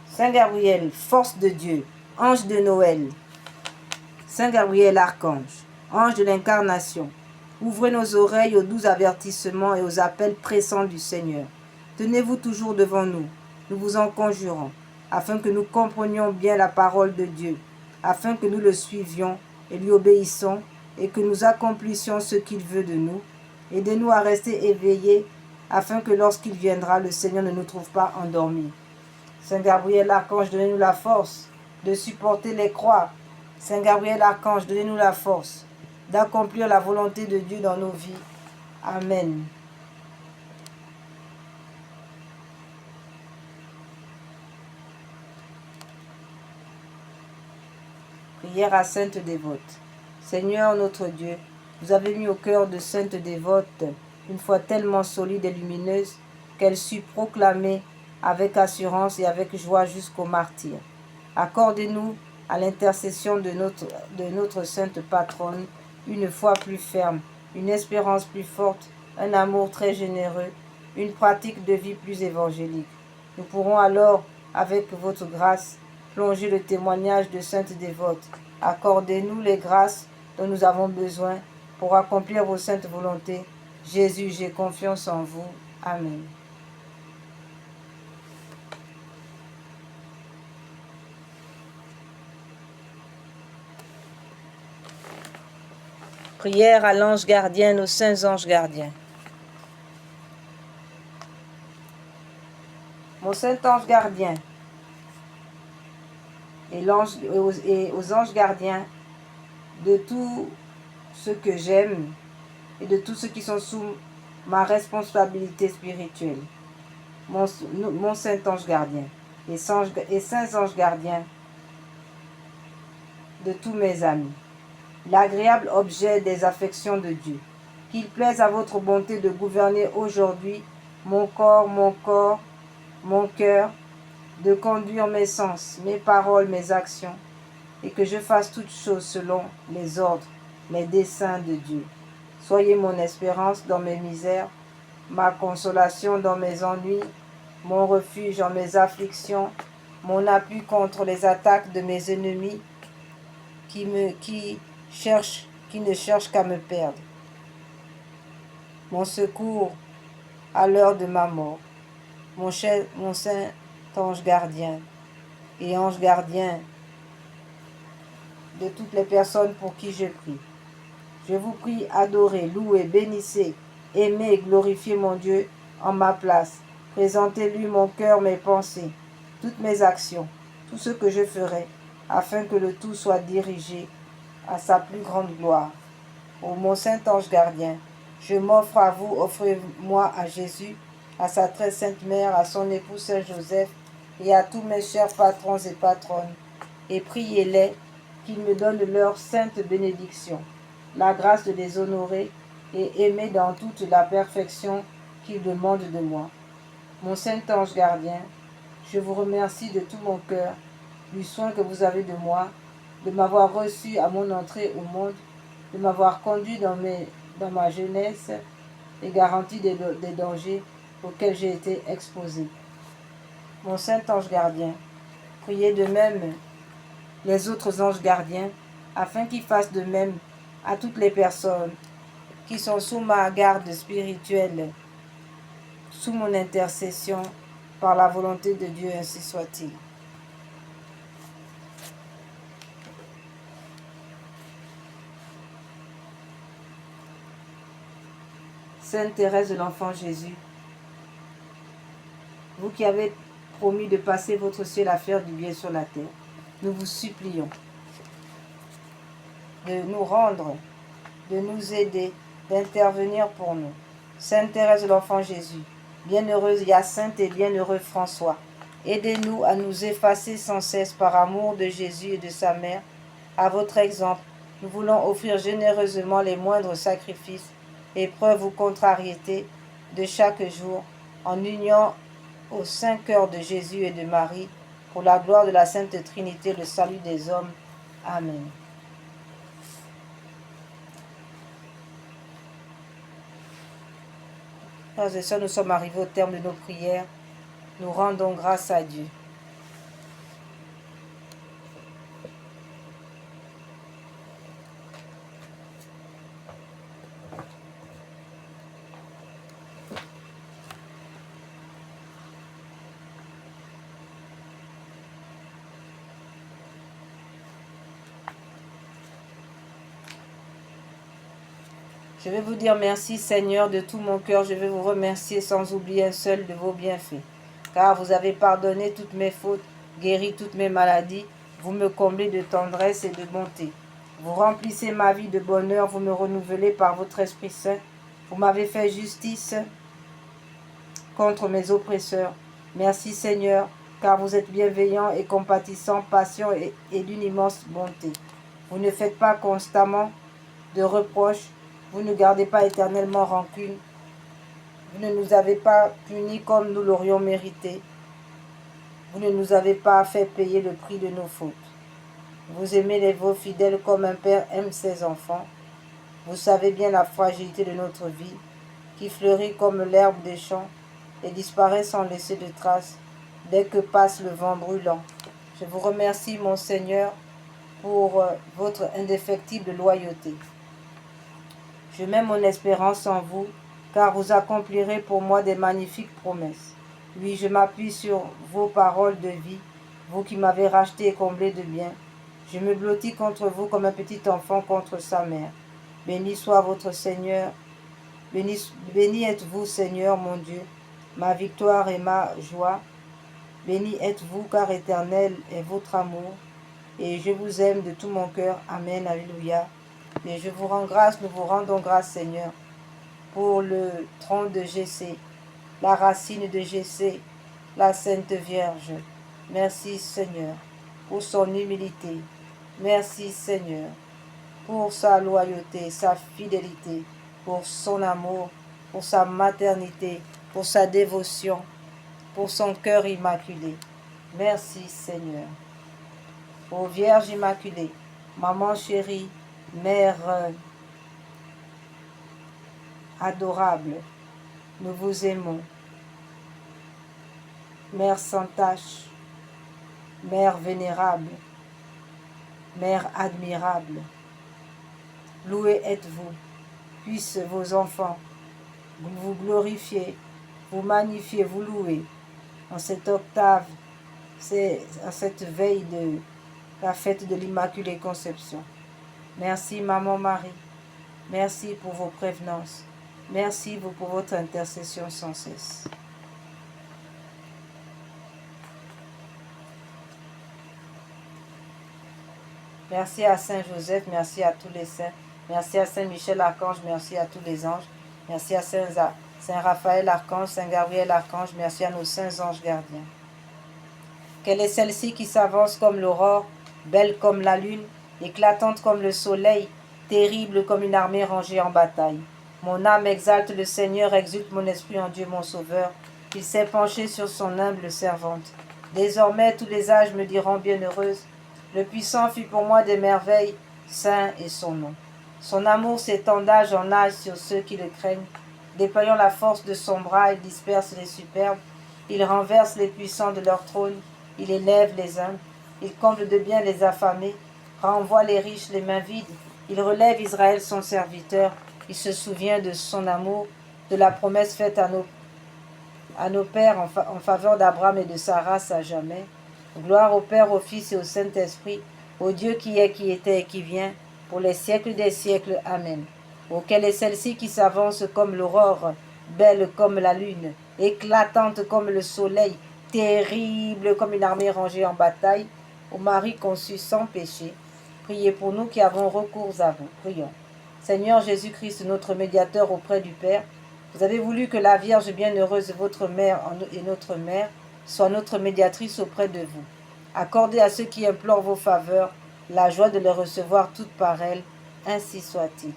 Saint Gabriel, force de Dieu, ange de Noël. Saint Gabriel, archange, ange de l'incarnation, ouvrez nos oreilles aux doux avertissements et aux appels pressants du Seigneur. Tenez-vous toujours devant nous, nous vous en conjurons, afin que nous comprenions bien la parole de Dieu, afin que nous le suivions et lui obéissons, et que nous accomplissions ce qu'il veut de nous. Aidez-nous à rester éveillés, afin que lorsqu'il viendra, le Seigneur ne nous trouve pas endormis. Saint Gabriel, archange, donnez-nous la force de supporter les croix. Saint Gabriel, archange, donnez-nous la force d'accomplir la volonté de Dieu dans nos vies. Amen. Prière à Sainte Dévote. Seigneur notre Dieu, vous avez mis au cœur de Sainte Dévote une foi tellement solide et lumineuse qu'elle sut proclamer avec assurance et avec joie jusqu'au martyre. Accordez-nous, à l'intercession de notre sainte patronne, une foi plus ferme, une espérance plus forte, un amour très généreux, une pratique de vie plus évangélique. Nous pourrons alors, avec votre grâce, plonger le témoignage de Sainte Dévote. Accordez-nous les grâces dont nous avons besoin pour accomplir vos saintes volontés. Jésus, j'ai confiance en vous. Amen. Prière à l'ange gardien, aux saints anges gardiens. Mon saint ange gardien et aux anges gardiens de tout ce que j'aime et de tous ceux qui sont sous ma responsabilité spirituelle. Mon saint ange gardien et saints anges gardiens de tous mes amis. L'agréable objet des affections de Dieu. Qu'il plaise à votre bonté de gouverner aujourd'hui mon corps, mon cœur, de conduire mes sens, mes paroles, mes actions, et que je fasse toutes choses selon les ordres, les desseins de Dieu. Soyez mon espérance dans mes misères, ma consolation dans mes ennuis, mon refuge en mes afflictions, mon appui contre les attaques de mes ennemis qui ne cherchent qu'à me perdre. Mon secours à l'heure de ma mort. Mon saint ange gardien et ange gardien de toutes les personnes pour qui je prie. Je vous prie, adorez, louez, bénissez, aimez et glorifiez mon Dieu en ma place. Présentez-lui mon cœur, mes pensées, toutes mes actions, tout ce que je ferai, afin que le tout soit dirigé à sa plus grande gloire. Ô mon saint ange gardien, je m'offre à vous, offrez-moi à Jésus, à sa très sainte mère, à son époux Saint Joseph, et à tous mes chers patrons et patronnes, et priez-les qu'ils me donnent leur sainte bénédiction, la grâce de les honorer et aimer dans toute la perfection qu'ils demandent de moi. Mon saint ange gardien, je vous remercie de tout mon cœur du soin que vous avez de moi, de m'avoir reçu à mon entrée au monde, de m'avoir conduit dans ma jeunesse et garanti des dangers auxquels j'ai été exposé. Mon saint ange gardien, priez de même les autres anges gardiens, afin qu'ils fassent de même à toutes les personnes qui sont sous ma garde spirituelle, sous mon intercession, par la volonté de Dieu, ainsi soit-il. Sainte Thérèse de l'Enfant Jésus, vous qui avez promis de passer votre ciel à faire du bien sur la terre, nous vous supplions de nous rendre, de nous aider, d'intervenir pour nous. Sainte Thérèse de l'Enfant Jésus, bienheureuse Hyacinthe et bienheureux François, aidez-nous à nous effacer sans cesse par amour de Jésus et de sa mère. À votre exemple, nous voulons offrir généreusement les moindres sacrifices, épreuves ou contrariétés de chaque jour, en union au saint cœur de Jésus et de Marie, pour la gloire de la Sainte Trinité, le salut des hommes. Amen. Frères et sœurs, nous sommes arrivés au terme de nos prières. Nous rendons grâce à Dieu. Je vais vous dire merci Seigneur de tout mon cœur. Je vais vous remercier sans oublier un seul de vos bienfaits. Car vous avez pardonné toutes mes fautes, guéri toutes mes maladies. Vous me comblez de tendresse et de bonté. Vous remplissez ma vie de bonheur. Vous me renouvelez par votre Esprit Saint. Vous m'avez fait justice contre mes oppresseurs. Merci Seigneur, car vous êtes bienveillant et compatissant, patient et d'une immense bonté. Vous ne faites pas constamment de reproches. Vous ne gardez pas éternellement rancune. Vous ne nous avez pas punis comme nous l'aurions mérité. Vous ne nous avez pas fait payer le prix de nos fautes. Vous aimez vos fidèles comme un père aime ses enfants. Vous savez bien la fragilité de notre vie, qui fleurit comme l'herbe des champs et disparaît sans laisser de traces dès que passe le vent brûlant. Je vous remercie, mon Seigneur, pour votre indéfectible loyauté. Je mets mon espérance en vous, car vous accomplirez pour moi des magnifiques promesses. Oui, je m'appuie sur vos paroles de vie, vous qui m'avez racheté et comblé de bien. Je me blottis contre vous comme un petit enfant contre sa mère. Béni soit votre Seigneur. Béni êtes-vous, Seigneur mon Dieu, ma victoire et ma joie. Béni êtes-vous, car éternel est votre amour. Et je vous aime de tout mon cœur. Amen. Alléluia. Et je vous rends grâce, nous vous rendons grâce, Seigneur, pour le trône de Jessé, la racine de Jessé, la Sainte Vierge. Merci, Seigneur, pour son humilité. Merci, Seigneur, pour sa loyauté, sa fidélité, pour son amour, pour sa maternité, pour sa dévotion, pour son cœur immaculé. Merci, Seigneur. Ô Vierge Immaculée, Maman chérie, Mère adorable, nous vous aimons. Mère sans tache, Mère vénérable, Mère admirable, louée êtes-vous, puissent vos enfants vous glorifier, vous magnifier, vous louer en cette octave, en cette veille de la fête de l'Immaculée Conception. Merci Maman Marie, merci pour vos prévenances, merci pour votre intercession sans cesse. Merci à Saint Joseph, merci à tous les saints, merci à Saint Michel Archange, merci à tous les anges, merci à Saint Raphaël Archange, Saint Gabriel Archange, merci à nos saints anges gardiens. Quelle est celle-ci qui s'avance comme l'aurore, belle comme la lune, éclatante comme le soleil, terrible comme une armée rangée en bataille. Mon âme exalte le Seigneur, exulte mon esprit en Dieu mon Sauveur. Il s'est penché sur son humble servante. Désormais tous les âges me diront bienheureuse. Le puissant fit pour moi des merveilles, saint est son nom. Son amour s'étend d'âge en âge sur ceux qui le craignent. Déployant la force de son bras, il disperse les superbes. Il renverse les puissants de leur trône. Il élève les humbles. Il comble de bien les affamés. Renvoie les riches les mains vides. Il relève Israël son serviteur. Il se souvient de son amour, de la promesse faite à nos pères en faveur d'Abraham et de sa race à jamais. Gloire au Père, au Fils et au Saint-Esprit, au Dieu qui est, qui était et qui vient, pour les siècles des siècles. Amen. Auquel est celle-ci qui s'avance comme l'aurore, belle comme la lune, éclatante comme le soleil, terrible comme une armée rangée en bataille, ô Marie conçue sans péché, priez pour nous qui avons recours à vous. Prions. Seigneur Jésus-Christ, notre médiateur auprès du Père, vous avez voulu que la Vierge bienheureuse, votre mère et notre mère, soit notre médiatrice auprès de vous. Accordez à ceux qui implorent vos faveurs la joie de les recevoir toutes par elle, ainsi soit-il.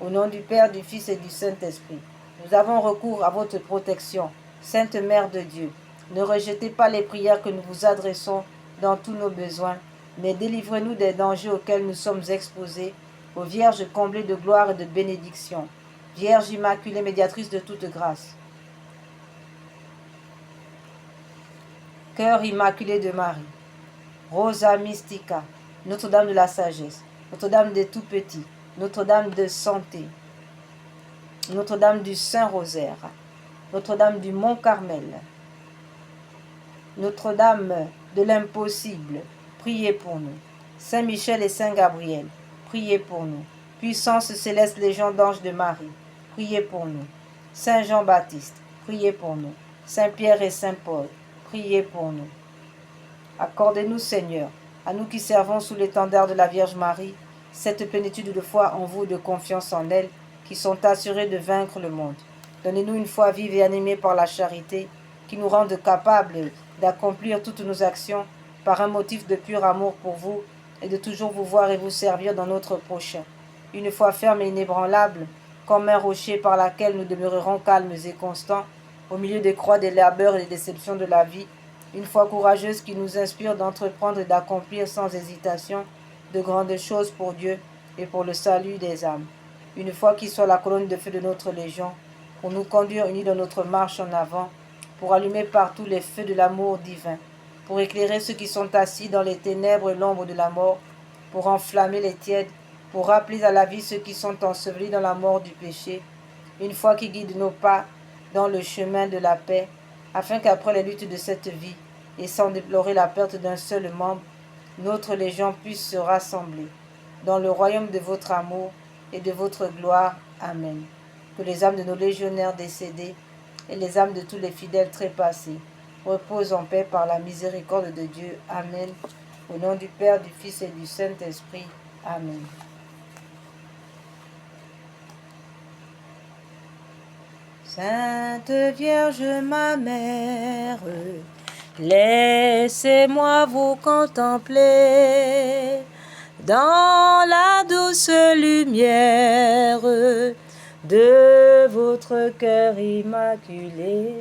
Au nom du Père, du Fils et du Saint-Esprit, nous avons recours à votre protection, Sainte Mère de Dieu. Ne rejetez pas les prières que nous vous adressons dans tous nos besoins, mais délivrez-nous des dangers auxquels nous sommes exposés, ô Vierge comblée de gloire et de bénédiction, Vierge Immaculée, médiatrice de toute grâce. Cœur immaculé de Marie, Rosa Mystica, Notre-Dame de la Sagesse, Notre-Dame des Tout-Petits, Notre-Dame de Santé, Notre-Dame du Saint-Rosaire, Notre-Dame du Mont-Carmel, Notre-Dame de l'Impossible, priez pour nous. Saint-Michel et Saint-Gabriel, priez pour nous. Puissance céleste, légion d'anges de Marie, priez pour nous. Saint Jean-Baptiste, priez pour nous. Saint-Pierre et Saint-Paul, priez pour nous. Accordez-nous, Seigneur, à nous qui servons sous l'étendard de la Vierge Marie, cette plénitude de foi en vous et de confiance en elle, qui sont assurés de vaincre le monde. Donnez-nous une foi vive et animée par la charité, qui nous rende capables d'accomplir toutes nos actions par un motif de pur amour pour vous et de toujours vous voir et vous servir dans notre prochain. Une foi ferme et inébranlable, comme un rocher par laquelle nous demeurerons calmes et constants, au milieu des croix, des labeurs et des déceptions de la vie, une foi courageuse qui nous inspire d'entreprendre et d'accomplir sans hésitation de grandes choses pour Dieu et pour le salut des âmes. Une foi qui soit la colonne de feu de notre légion, pour nous conduire unis dans notre marche en avant, pour allumer partout les feux de l'amour divin, pour éclairer ceux qui sont assis dans les ténèbres et l'ombre de la mort, pour enflammer les tièdes, pour rappeler à la vie ceux qui sont ensevelis dans la mort du péché, une foi qui guide nos pas dans le chemin de la paix, afin qu'après les luttes de cette vie, et sans déplorer la perte d'un seul membre, notre légion puisse se rassembler dans le royaume de votre amour, et de votre gloire. Amen. Que les âmes de nos légionnaires décédés et les âmes de tous les fidèles trépassés reposent en paix par la miséricorde de Dieu. Amen. Au nom du Père, du Fils et du Saint-Esprit. Amen. Sainte Vierge, ma mère, laissez-moi vous contempler dans la douce lumière de votre cœur immaculé.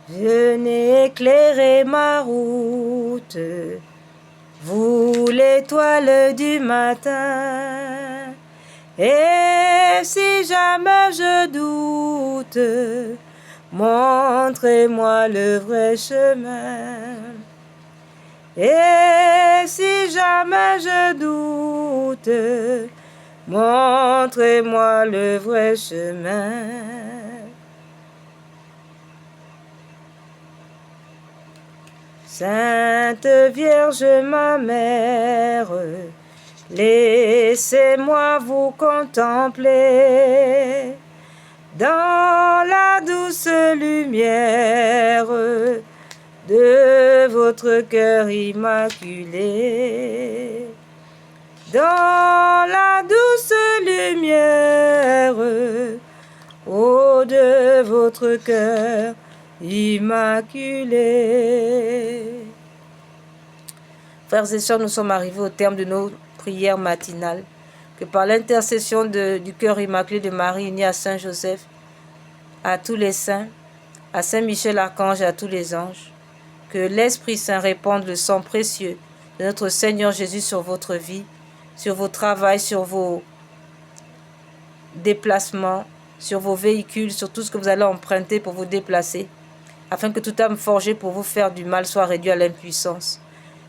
Venez éclairer ma route, vous l'étoile du matin. Et si jamais je doute, montrez-moi le vrai chemin. Et si jamais je doute, montrez-moi le vrai chemin. Sainte Vierge, ma mère, laissez-moi vous contempler dans la douce lumière de votre cœur immaculé. Dans la douce lumière, ô de votre cœur immaculé. Frères et sœurs, nous sommes arrivés au terme de nos prières matinales. Que par l'intercession du cœur immaculé de Marie unie à Saint Joseph, à tous les saints, à Saint Michel Archange et à tous les anges, que l'Esprit Saint répande le sang précieux de notre Seigneur Jésus sur votre vie, sur vos travails, sur vos déplacements, sur vos véhicules, sur tout ce que vous allez emprunter pour vous déplacer, afin que toute âme forgée pour vous faire du mal soit réduite à l'impuissance.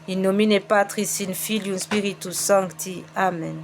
In nomine Patris, in Filius, Spiritus Sancti. Amen.